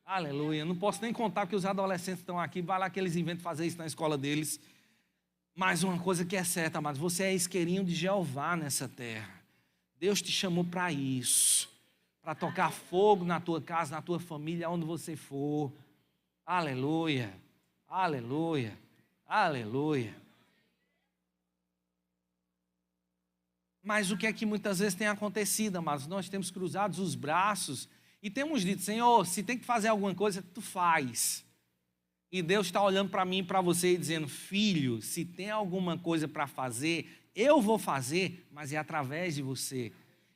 aleluia. Não posso nem contar que os adolescentes estão aqui, vai lá que eles inventam fazer isso na escola deles. Mas uma coisa que é certa, amados, você é isqueirinho de Jeová nessa terra. Deus te chamou para isso, para tocar fogo na tua casa, na tua família, onde você for. Aleluia. Aleluia, aleluia. Mas o que é que muitas vezes tem acontecido, amados? Nós temos cruzado os braços e temos dito, Senhor, se tem que fazer alguma coisa, tu faz. E Deus está olhando para mim e para você e dizendo, filho, se tem alguma coisa para fazer, eu vou fazer, mas é através de você.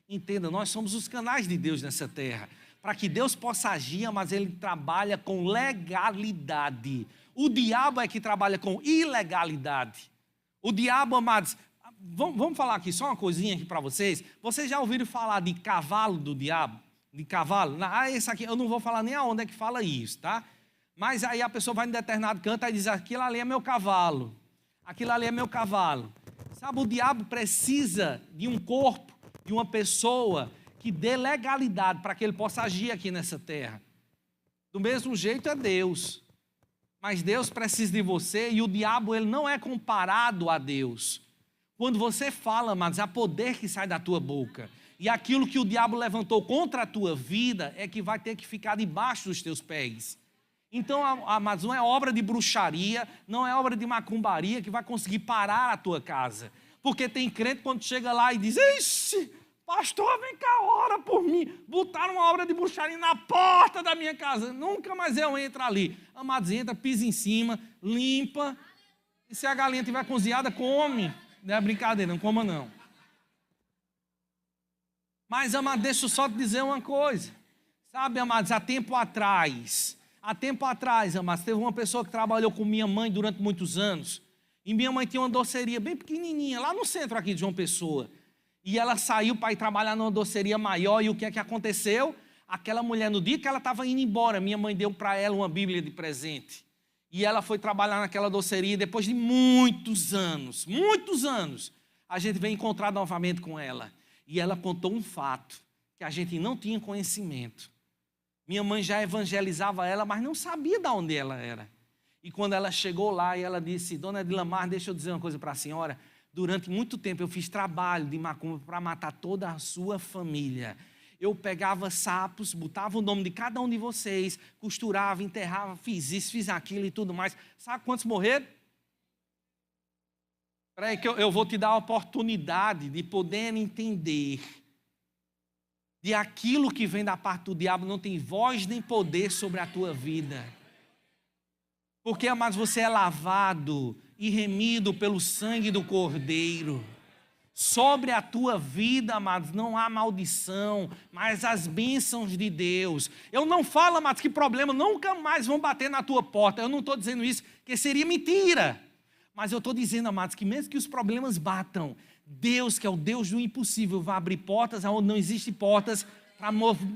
Entenda, nós somos os canais de Deus nessa terra. Para que Deus possa agir, mas Ele trabalha com legalidade. O diabo é que trabalha com ilegalidade. O diabo, amados, vamos falar aqui só uma coisinha aqui para vocês. Vocês já ouviram falar de cavalo do diabo? De cavalo? Esse aqui, eu não vou falar nem aonde é que fala isso, tá? Mas aí a pessoa vai em determinado canto e diz, aquilo ali é meu cavalo. Aquilo ali é meu cavalo. Sabe, o diabo precisa de um corpo, de uma pessoa que dê legalidade para que ele possa agir aqui nessa terra. Do mesmo jeito é Deus. Mas Deus precisa de você e o diabo ele não é comparado a Deus. Quando você fala, mas há poder que sai da tua boca. E aquilo que o diabo levantou contra a tua vida é que vai ter que ficar debaixo dos teus pés. Então, mas não é obra de bruxaria, não é obra de macumbaria que vai conseguir parar a tua casa. Porque tem crente quando chega lá e diz, ixi, pastor, vem cá, ora por mim. Botaram uma obra de bruxaria na porta da minha casa. Nunca mais eu entro ali. Amados, entra, pisa em cima, limpa. E se a galinha estiver cozinhada, come. Não é brincadeira, não coma não. Mas, amados, deixa eu só te dizer uma coisa. Sabe, amados, há tempo atrás, amados, teve uma pessoa que trabalhou com minha mãe durante muitos anos. E minha mãe tinha uma doceria bem pequenininha, lá no centro aqui de João Pessoa. E ela saiu para ir trabalhar numa doceria maior. E o que é que aconteceu? Aquela mulher, no dia que ela estava indo embora, minha mãe deu para ela uma Bíblia de presente. E ela foi trabalhar naquela doceria. E depois de muitos anos, a gente veio encontrar novamente com ela. E ela contou um fato que a gente não tinha conhecimento. Minha mãe já evangelizava ela, mas não sabia de onde ela era. E quando ela chegou lá, e ela disse, dona Edilamar, deixa eu dizer uma coisa para a senhora. Durante muito tempo eu fiz trabalho de macumba para matar toda a sua família. Eu pegava sapos, botava o nome de cada um de vocês, costurava, enterrava, fiz isso, fiz aquilo e tudo mais. Sabe quantos morreram? Espera aí que eu vou te dar a oportunidade de poder entender de aquilo que vem da parte do diabo não tem voz nem poder sobre a tua vida. Porque, amados, você é lavado e remido pelo sangue do Cordeiro. Sobre a tua vida, amados, não há maldição, mas as bênçãos de Deus. Eu não falo, amados, que problemas nunca mais vão bater na tua porta. Eu não estou dizendo isso, que seria mentira. Mas eu estou dizendo, amados, que mesmo que os problemas batam, Deus, que é o Deus do impossível, vai abrir portas onde não existem portas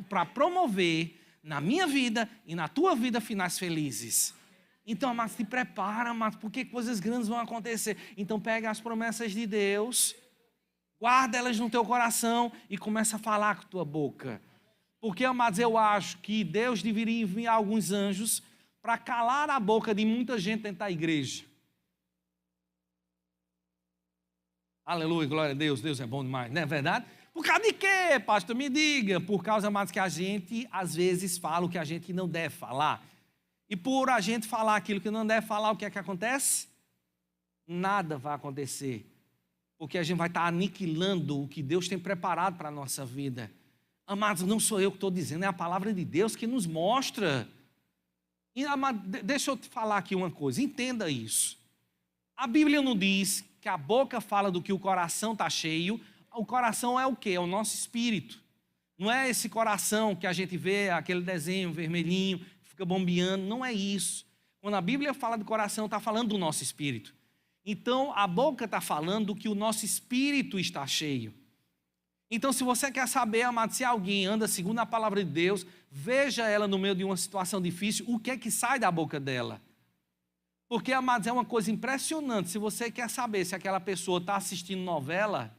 para promover na minha vida e na tua vida finais felizes. Então, amados, te prepara, amados, porque coisas grandes vão acontecer. Então, pega as promessas de Deus, guarda elas no teu coração e começa a falar com a tua boca. Porque, amados, eu acho que Deus deveria enviar alguns anjos para calar a boca de muita gente dentro da igreja. Aleluia, glória a Deus, Deus é bom demais, não é verdade? Por causa de quê, pastor? Me diga. Por causa, amados, que a gente, às vezes, fala o que a gente não deve falar. E por a gente falar aquilo que não deve falar, o que é que acontece? Nada vai acontecer. Porque a gente vai estar aniquilando o que Deus tem preparado para a nossa vida. Amados, não sou eu que estou dizendo, é a palavra de Deus que nos mostra. E, amado, deixa eu te falar aqui uma coisa, entenda isso. A Bíblia não diz que a boca fala do que o coração está cheio. O coração é o quê? É o nosso espírito. Não é esse coração que a gente vê, aquele desenho vermelhinho, que fica bombeando. Não é isso. Quando a Bíblia fala do coração, está falando do nosso espírito. Então, a boca está falando do que o nosso espírito está cheio. Então, se você quer saber, amado, se alguém anda segundo a palavra de Deus, veja ela no meio de uma situação difícil, o que é que sai da boca dela. Porque, amados, é uma coisa impressionante. Se você quer saber se aquela pessoa está assistindo novela,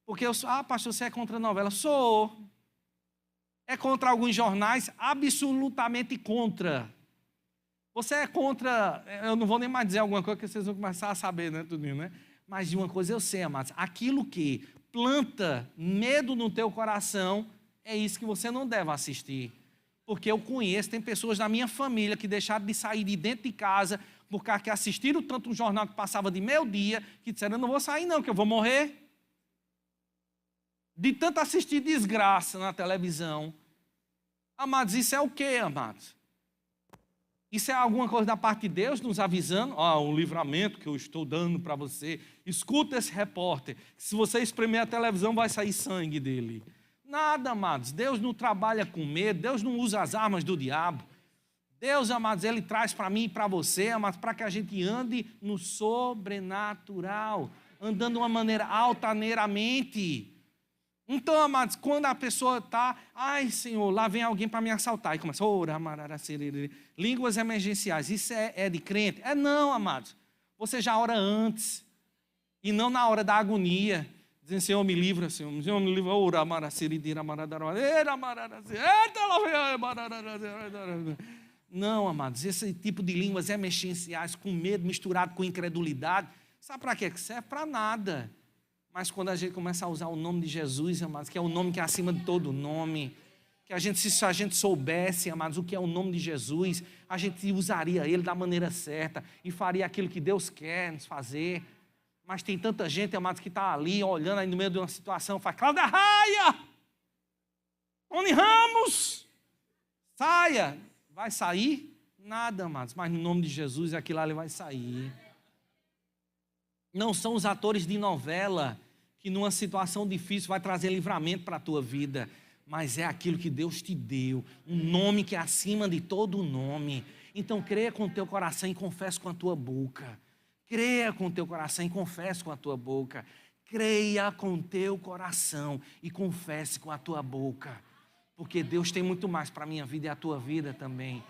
porque pastor, você é contra a novela? Sou. É contra alguns jornais? Absolutamente contra. Você é contra, eu não vou nem mais dizer alguma coisa que vocês vão começar a saber, né, tudinho, né? Mas de uma coisa eu sei, amados, aquilo que planta medo no teu coração, é isso que você não deve assistir. Porque eu conheço, tem pessoas da minha família que deixaram de sair de dentro de casa por causa que assistiram tanto um jornal que passava de meio-dia, que disseram, eu não vou sair não, que eu vou morrer. De tanto assistir desgraça na televisão. Amados, isso é o quê, amados? Isso é alguma coisa da parte de Deus nos avisando? O livramento que eu estou dando para você. Escuta esse repórter. Se você espremer a televisão, vai sair sangue dele. Nada, amados. Deus não trabalha com medo. Deus não usa as armas do diabo. Deus, amados, Ele traz para mim e para você, amados, para que a gente ande no sobrenatural. Andando de uma maneira altaneiramente. Então, amados, quando a pessoa está, ai, Senhor, lá vem alguém para me assaltar, e começa, línguas emergenciais, isso é de crente? Não, amados, você já ora antes, e não na hora da agonia, dizendo, Senhor, me livra, Senhor, me livra, não, amados, esse tipo de línguas emergenciais, com medo misturado com incredulidade, sabe para quê? Que serve para nada. Mas quando a gente começa a usar o nome de Jesus, amados, que é o nome que é acima de todo nome, que se a gente soubesse, amados, o que é o nome de Jesus, a gente usaria ele da maneira certa e faria aquilo que Deus quer nos fazer. Mas tem tanta gente, amados, que está ali olhando aí no meio de uma situação, faz, Cláudia Raia, Tony Ramos, saia. Vai sair? Nada, amados, mas no nome de Jesus aquilo ali vai sair. Não são os atores de novela que numa situação difícil vai trazer livramento para a tua vida, mas é aquilo que Deus te deu, um nome que é acima de todo nome. Então creia com o teu coração e confesse com a tua boca. Creia com o teu coração e confesse com a tua boca. Creia com o teu coração e confesse com a tua boca, porque Deus tem muito mais para a minha vida e a tua vida também.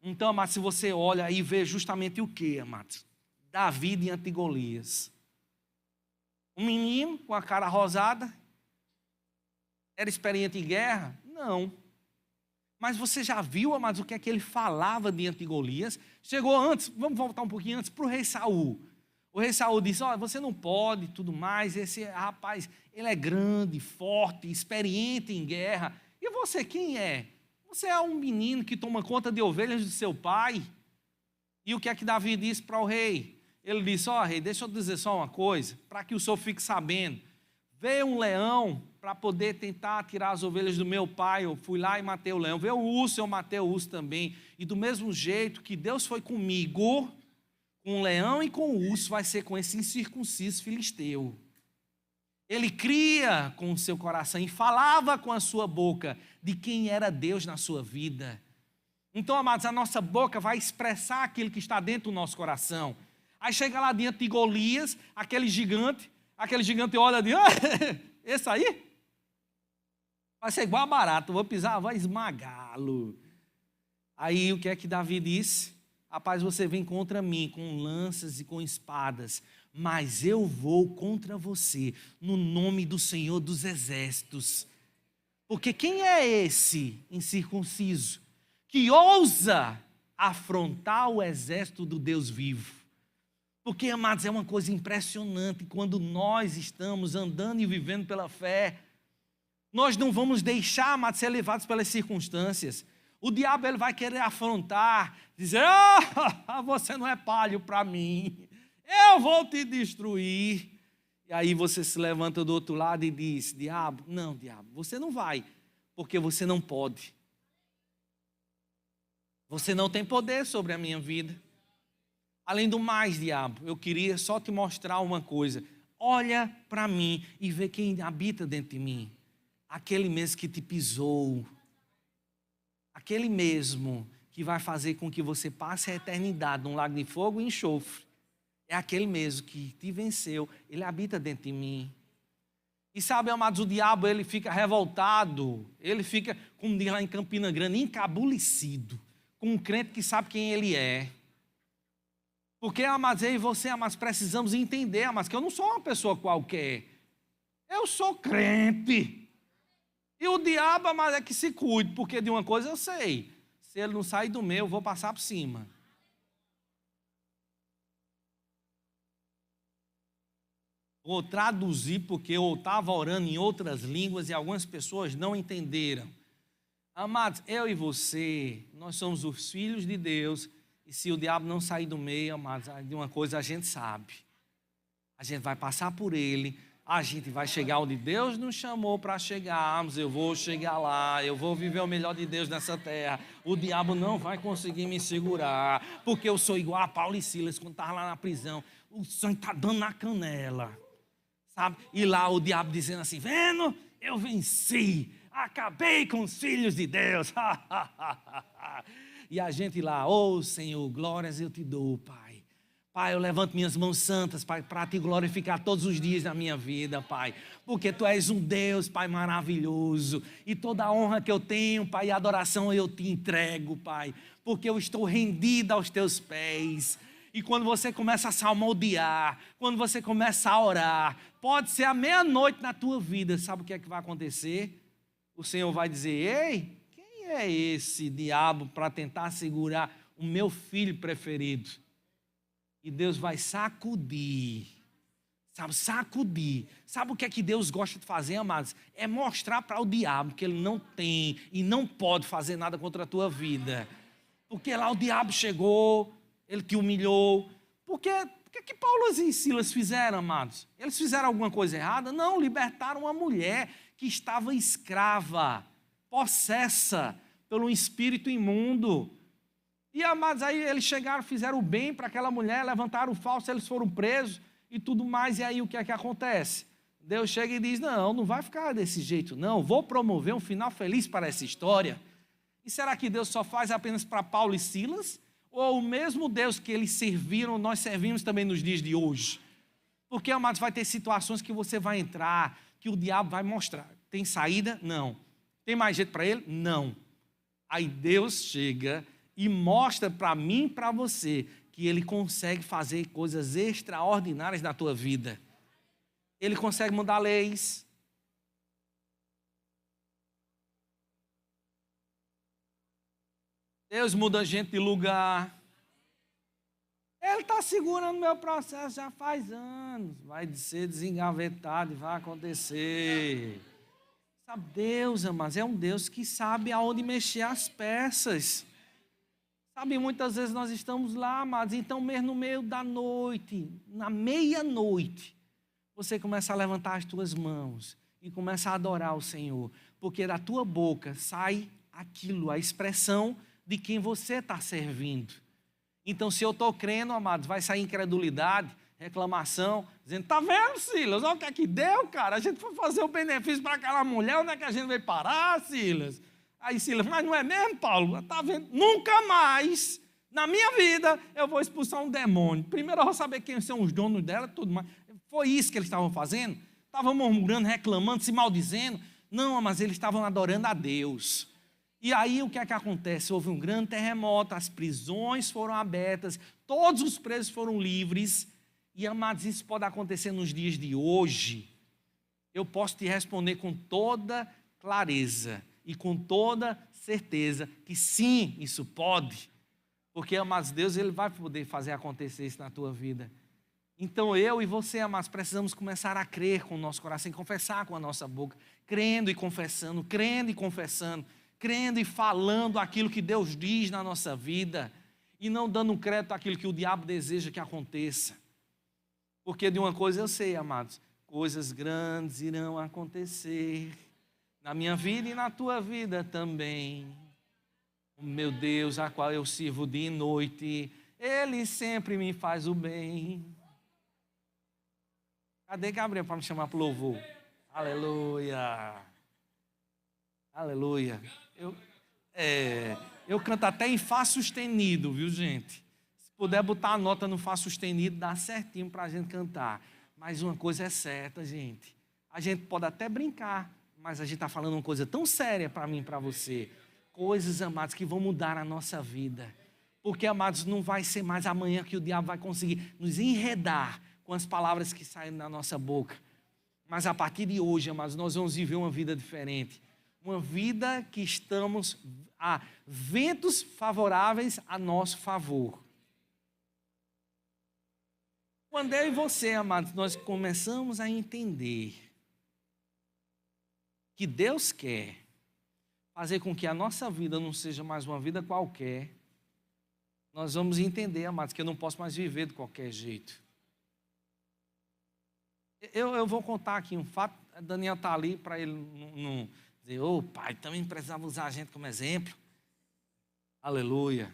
Então, amados, se você olha e vê justamente o que, amados? Davi diante de Golias. Um menino com a cara rosada. Era experiente em guerra? Não. Mas você já viu, amados, o que é que ele falava diante de Golias? Chegou antes, vamos voltar um pouquinho antes, para o rei Saul. O rei Saul disse, você não pode, tudo mais, esse rapaz, ele é grande, forte, experiente em guerra. E você, quem é? Você é um menino que toma conta de ovelhas do seu pai. E o que é que Davi disse para o rei? Ele disse, rei, deixa eu dizer só uma coisa, para que o senhor fique sabendo. Veio um leão para poder tentar tirar as ovelhas do meu pai, eu fui lá e matei o leão. Veio o urso, eu matei o urso também. E do mesmo jeito que Deus foi comigo, com o leão e com o urso, vai ser com esse incircunciso filisteu. Ele cria com o seu coração e falava com a sua boca de quem era Deus na sua vida. Então, amados, a nossa boca vai expressar aquilo que está dentro do nosso coração. Aí chega lá diante de Golias, aquele gigante olha e diz, esse aí vai ser igual a barata, vou pisar, vai esmagá-lo. Aí o que é que Davi disse? Rapaz, você vem contra mim com lanças e com espadas, mas eu vou contra você no nome do Senhor dos Exércitos. Porque quem é esse incircunciso que ousa afrontar o exército do Deus vivo? Porque, amados, é uma coisa impressionante quando nós estamos andando e vivendo pela fé. Nós não vamos deixar, amados, ser levados pelas circunstâncias. O diabo ele vai querer afrontar, dizer, você não é palho para mim, eu vou te destruir. E aí você se levanta do outro lado e diz, diabo, você não vai, porque você não pode. Você não tem poder sobre a minha vida. Além do mais, diabo, eu queria só te mostrar uma coisa. Olha para mim e vê quem habita dentro de mim. Aquele mesmo que te pisou. Aquele mesmo que vai fazer com que você passe a eternidade num lago de fogo e enxofre. É aquele mesmo que te venceu. Ele habita dentro de mim. E sabe, amados, o diabo, ele fica revoltado. Ele fica, como diz lá em Campina Grande, encabulecido. Com um crente que sabe quem ele é. Porque, amados, eu e você, amados, precisamos entender, amados, que eu não sou uma pessoa qualquer. Eu sou crente. E o diabo, amados, é que se cuide, porque de uma coisa eu sei. Se ele não sair do meu, eu vou passar por cima. Vou traduzir, porque eu estava orando em outras línguas e algumas pessoas não entenderam. Amados, eu e você, nós somos os filhos de Deus. E se o diabo não sair do meio, amados, de uma coisa a gente sabe. A gente vai passar por ele. A gente vai chegar onde Deus nos chamou para chegarmos. Eu vou chegar lá. Eu vou viver o melhor de Deus nessa terra. O diabo não vai conseguir me segurar. Porque eu sou igual a Paulo e Silas quando estavam lá na prisão. O sangue está dando na canela. Sabe? E lá o diabo dizendo assim, vendo? Eu venci. Acabei com os filhos de Deus. E a gente lá, oh Senhor, glórias eu te dou, Pai. Pai, eu levanto minhas mãos santas, Pai, para te glorificar todos os dias da minha vida, Pai. Porque tu és um Deus, Pai, maravilhoso. E toda a honra que eu tenho, Pai, e adoração eu te entrego, Pai. Porque eu estou rendida aos teus pés. E quando você começa a salmodiar, quando você começa a orar, pode ser a meia-noite na tua vida, sabe o que é que vai acontecer? O Senhor vai dizer, ei, quem é esse diabo para tentar segurar o meu filho preferido? E Deus vai sacudir, sabe, sacudir. Sabe o que é que Deus gosta de fazer, amados? É mostrar para o diabo que ele não tem e não pode fazer nada contra a tua vida. Porque lá o diabo chegou, ele te humilhou. Porque o que Paulo e Silas fizeram, amados? Eles fizeram alguma coisa errada? Não, libertaram uma mulher que estava escrava, possessa pelo espírito imundo. E, amados, aí eles chegaram, fizeram o bem para aquela mulher, levantaram o falso, eles foram presos e tudo mais. E aí o que é que acontece? Deus chega e diz, não vai ficar desse jeito não, vou promover um final feliz para essa história. E será que Deus só faz apenas para Paulo e Silas? Ou o mesmo Deus que eles serviram, nós servimos também nos dias de hoje? Porque, amados, vai ter situações que você vai entrar, que o diabo vai mostrar. Tem saída? Não. Tem mais jeito para ele? Não. Aí Deus chega e mostra para mim e para você que ele consegue fazer coisas extraordinárias na tua vida. Ele consegue mudar leis. Deus muda a gente de lugar. Ele está segurando meu processo já faz anos. Vai ser desengavetado e vai acontecer. Sabe, Deus, amados, é um Deus que sabe aonde mexer as peças. Sabe, muitas vezes nós estamos lá, amados, então mesmo no meio da noite, na meia-noite, você começa a levantar as tuas mãos e começa a adorar o Senhor. Porque da tua boca sai aquilo, a expressão de quem você está servindo. Então, se eu estou crendo, amados, vai sair incredulidade, reclamação, dizendo, tá vendo, Silas, olha o que é que deu, cara, a gente foi fazer o benefício para aquela mulher, onde é que a gente veio parar, Silas? Aí Silas, mas não é mesmo, Paulo? Tá vendo? Nunca mais, na minha vida, eu vou expulsar um demônio. Primeiro eu vou saber quem são os donos dela, tudo mais. Foi isso que eles estavam fazendo? Estavam murmurando, reclamando, se maldizendo? Não, mas eles estavam adorando a Deus. E aí o que é que acontece? Houve um grande terremoto, as prisões foram abertas, todos os presos foram livres. E, amados, isso pode acontecer nos dias de hoje. Eu posso te responder com toda clareza e com toda certeza que sim, isso pode. Porque, amados, Deus ele vai poder fazer acontecer isso na tua vida. Então eu e você, amados, precisamos começar a crer com o nosso coração e confessar com a nossa boca, crendo e confessando, crendo e falando aquilo que Deus diz na nossa vida e não dando crédito àquilo que o diabo deseja que aconteça. Porque de uma coisa eu sei, amados, coisas grandes irão acontecer na minha vida e na tua vida também. Meu Deus, a qual eu sirvo dia e noite, Ele sempre me faz o bem. Cadê Gabriel para me chamar para o louvor? Aleluia. Aleluia. Eu canto até em Fá sustenido, viu, gente? Se puder botar a nota no Fá sustenido, dá certinho para a gente cantar. Mas uma coisa é certa, gente. A gente pode até brincar, mas a gente está falando uma coisa tão séria para mim e para você. Coisas, amados, que vão mudar a nossa vida. Porque, amados, não vai ser mais amanhã que o diabo vai conseguir nos enredar com as palavras que saem da nossa boca. Mas a partir de hoje, amados, nós vamos viver uma vida diferente. Uma vida que estamos a ventos favoráveis a nosso favor. Quando eu e você, amados, nós começamos a entender que Deus quer fazer com que a nossa vida não seja mais uma vida qualquer, nós vamos entender, amados, que eu não posso mais viver de qualquer jeito. Eu vou contar aqui um fato. Daniel está ali para ele não dizer, pai, também precisava usar a gente como exemplo. Aleluia.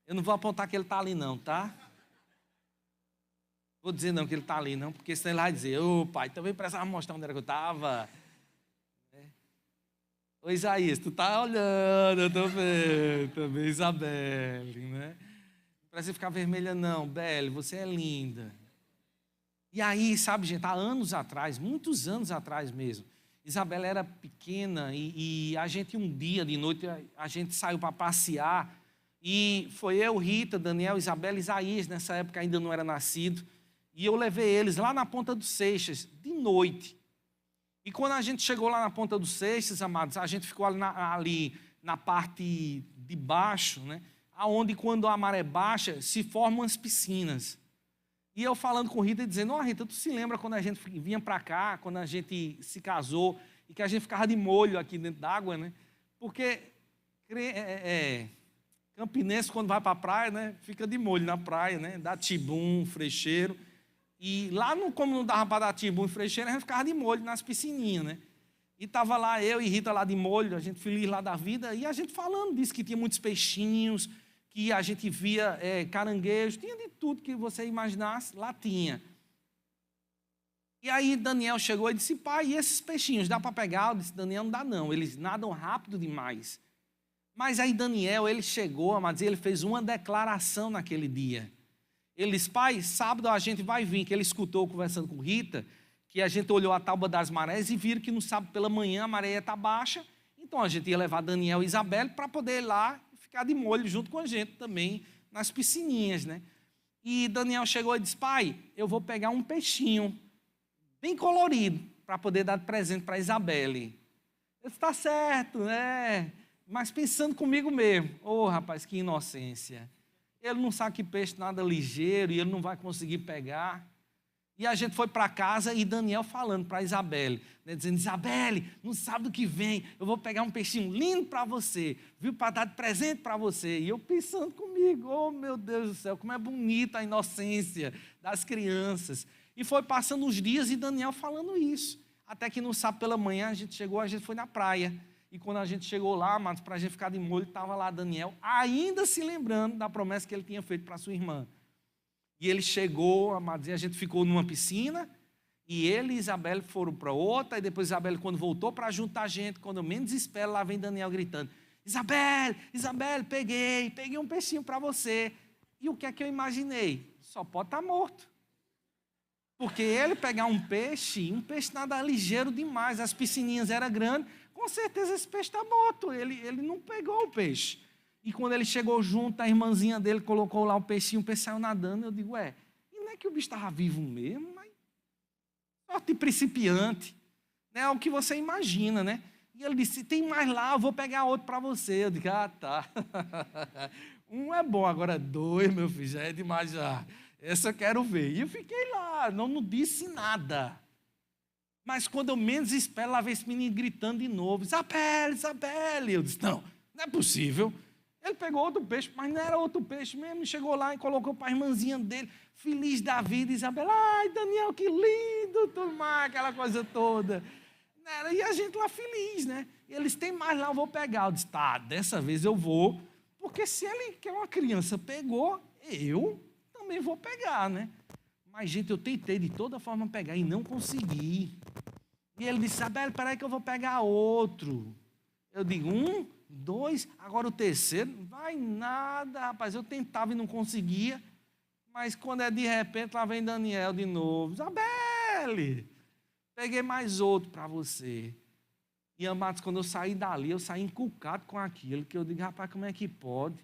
Eu não vou apontar que ele está ali não, tá? Vou dizer não que ele está ali não, porque senão ele vai dizer, pai, também precisava mostrar onde era que eu estava. Ô Isaías, tu está olhando, eu estou vendo também, Isabelle, né? Não precisa ficar vermelha não, Belle, você é linda. E aí, sabe, gente, há anos atrás, muitos anos atrás mesmo, Isabela era pequena e a gente um dia de noite, a gente saiu para passear e foi eu, Rita, Daniel, Isabela e Isaías, nessa época ainda não era nascido, e eu levei eles lá na Ponta dos Seixas, de noite. E quando a gente chegou lá na Ponta dos Seixas, amados, a gente ficou ali na parte de baixo, né, onde quando a maré baixa se formam as piscinas. E eu falando com Rita e dizendo, Rita, tu se lembra quando a gente vinha para cá, quando a gente se casou, e que a gente ficava de molho aqui dentro d'água, né? Porque campinense, quando vai para a praia, né, fica de molho na praia, né? Dá tibum, frecheiro. E lá, como não dava para dar tibum e frecheiro, a gente ficava de molho nas piscininhas, né? E estava lá eu e Rita lá de molho, a gente feliz lá da vida, e a gente falando disso, que tinha muitos peixinhos, que a gente via caranguejo, tinha de tudo que você imaginasse, lá tinha. E aí Daniel chegou e disse, pai, e esses peixinhos, dá para pegar? Eu disse, Daniel, não dá não, eles nadam rápido demais. Mas aí Daniel, ele chegou, amados, e ele fez uma declaração naquele dia. Ele disse, pai, sábado a gente vai vir, que ele escutou conversando com Rita, que a gente olhou a tábua das marés e viram que no sábado pela manhã a maré ia estar baixa, então a gente ia levar Daniel e Isabel para poder ir lá ficar de molho junto com a gente também nas piscininhas, né? E Daniel chegou e disse, pai, eu vou pegar um peixinho bem colorido para poder dar de presente para Isabelle. Eu disse, está certo, né? Mas pensando comigo mesmo, rapaz, que inocência. Ele não sabe que peixe nada ligeiro e ele não vai conseguir pegar. E a gente foi para casa e Daniel falando para Isabelle, né, dizendo, Isabelle, não sabe do que vem, eu vou pegar um peixinho lindo para você, viu, para dar de presente para você. E eu pensando comigo, meu Deus do céu, como é bonita a inocência das crianças. E foi passando os dias e Daniel falando isso. Até que no sábado pela manhã a gente foi na praia. E quando a gente chegou lá, mas para a gente ficar de molho, estava lá Daniel, ainda se lembrando da promessa que ele tinha feito para sua irmã. E ele chegou, amados, e a gente ficou numa piscina, e ele e Isabel foram para outra, e depois Isabel, quando voltou para juntar a gente, quando eu menos espero, lá vem Daniel gritando, Isabel, peguei um peixinho para você. E o que é que eu imaginei? Só pode estar morto. Porque ele pegar um peixe nada ligeiro demais, as piscininhas eram grandes, com certeza esse peixe está morto, ele não pegou o peixe. E quando ele chegou junto, a irmãzinha dele colocou lá o peixe saiu nadando. Eu digo, e não é que o bicho estava vivo mesmo? Mas sorte principiante, né? É o que você imagina, né? E ele disse, tem mais lá, eu vou pegar outro para você. Eu digo, tá. Um é bom, agora 2, meu filho, já é demais já. Essa eu quero ver. E eu fiquei lá, não disse nada. Mas quando eu menos espero, lá vem esse menino gritando de novo, Isabelle. Eu disse, não é possível. Ele pegou outro peixe, mas não era outro peixe mesmo. Chegou lá e colocou para a irmãzinha dele, feliz da vida, Isabel. Ai, Daniel, que lindo, tudo mais, aquela coisa toda. E a gente lá feliz, né? Eles têm mais lá, eu vou pegar. Eu disse, tá, dessa vez eu vou, porque se ele, que é uma criança, pegou, eu também vou pegar, né? Mas, gente, eu tentei de toda forma pegar e não consegui. E ele disse, Abel, peraí que eu vou pegar outro. Eu digo, 1, 2, agora o terceiro, não vai nada, rapaz. Eu tentava e não conseguia, mas quando é de repente, lá vem Daniel de novo. Abel, peguei mais outro para você. E, amados, quando eu saí dali, eu saí encucado com aquilo, que eu digo, rapaz, como é que pode?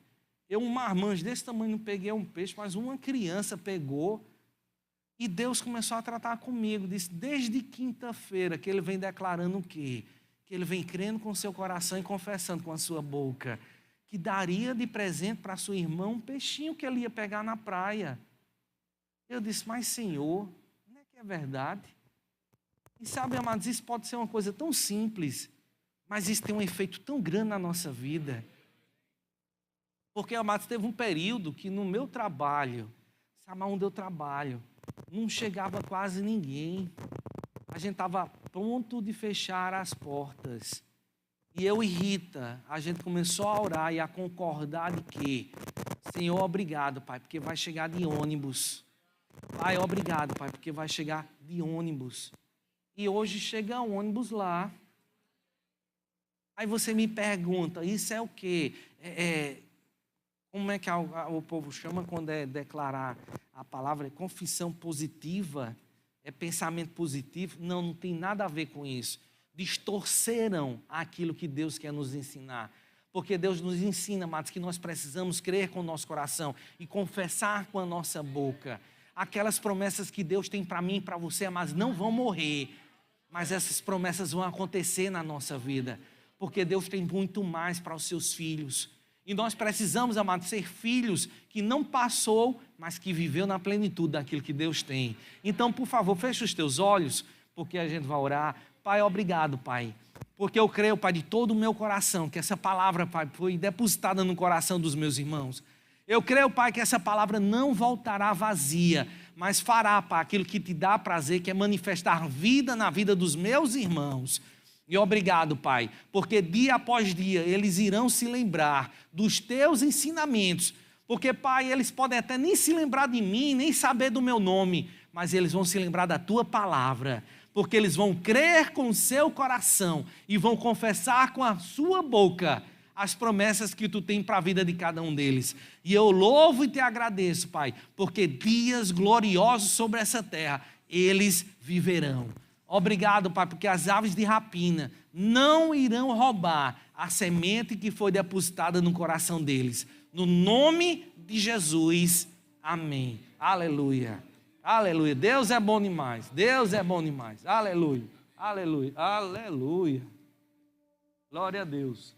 Eu, um marmanjo desse tamanho, não peguei um peixe, mas uma criança pegou. E Deus começou a tratar comigo, disse, desde quinta-feira, que ele vem declarando o quê? Que ele vem crendo com o seu coração e confessando com a sua boca, que daria de presente para sua irmã um peixinho que ele ia pegar na praia. Eu disse, mas Senhor, não é que é verdade? E sabe, amados, isso pode ser uma coisa tão simples, mas isso tem um efeito tão grande na nossa vida. Porque, amados, teve um período que no meu trabalho, sabe onde eu trabalho, não chegava quase ninguém. A gente estava pronto de fechar as portas. E eu e Rita, a gente começou a orar e a concordar de que, Senhor, obrigado, Pai, porque vai chegar de ônibus. Pai, obrigado, Pai, porque vai chegar de ônibus. E hoje chega um ônibus lá. Aí você me pergunta, isso é o quê? Como é que o povo chama quando é declarar a palavra? É confissão positiva? É pensamento positivo? Não, não tem nada a ver com isso. Distorceram aquilo que Deus quer nos ensinar. Porque Deus nos ensina, amados, que nós precisamos crer com o nosso coração e confessar com a nossa boca. Aquelas promessas que Deus tem para mim e para você, amados, não vão morrer. Mas essas promessas vão acontecer na nossa vida. Porque Deus tem muito mais para os seus filhos. E nós precisamos, amados, ser filhos que não passou, mas que viveu na plenitude daquilo que Deus tem. Então, por favor, feche os teus olhos, porque a gente vai orar. Pai, obrigado, Pai. Porque eu creio, Pai, de todo o meu coração, que essa palavra, Pai, foi depositada no coração dos meus irmãos. Eu creio, Pai, que essa palavra não voltará vazia, mas fará, Pai, aquilo que te dá prazer, que é manifestar vida na vida dos meus irmãos. E obrigado, Pai, porque dia após dia eles irão se lembrar dos teus ensinamentos. Porque, Pai, eles podem até nem se lembrar de mim, nem saber do meu nome, mas eles vão se lembrar da tua palavra. Porque eles vão crer com o seu coração e vão confessar com a sua boca as promessas que tu tem para a vida de cada um deles. E eu louvo e te agradeço, Pai, porque dias gloriosos sobre essa terra eles viverão. Obrigado, Pai, porque as aves de rapina não irão roubar a semente que foi depositada no coração deles. No nome de Jesus, amém. Aleluia. Aleluia. Deus é bom demais. Deus é bom demais. Aleluia. Aleluia. Aleluia. Glória a Deus.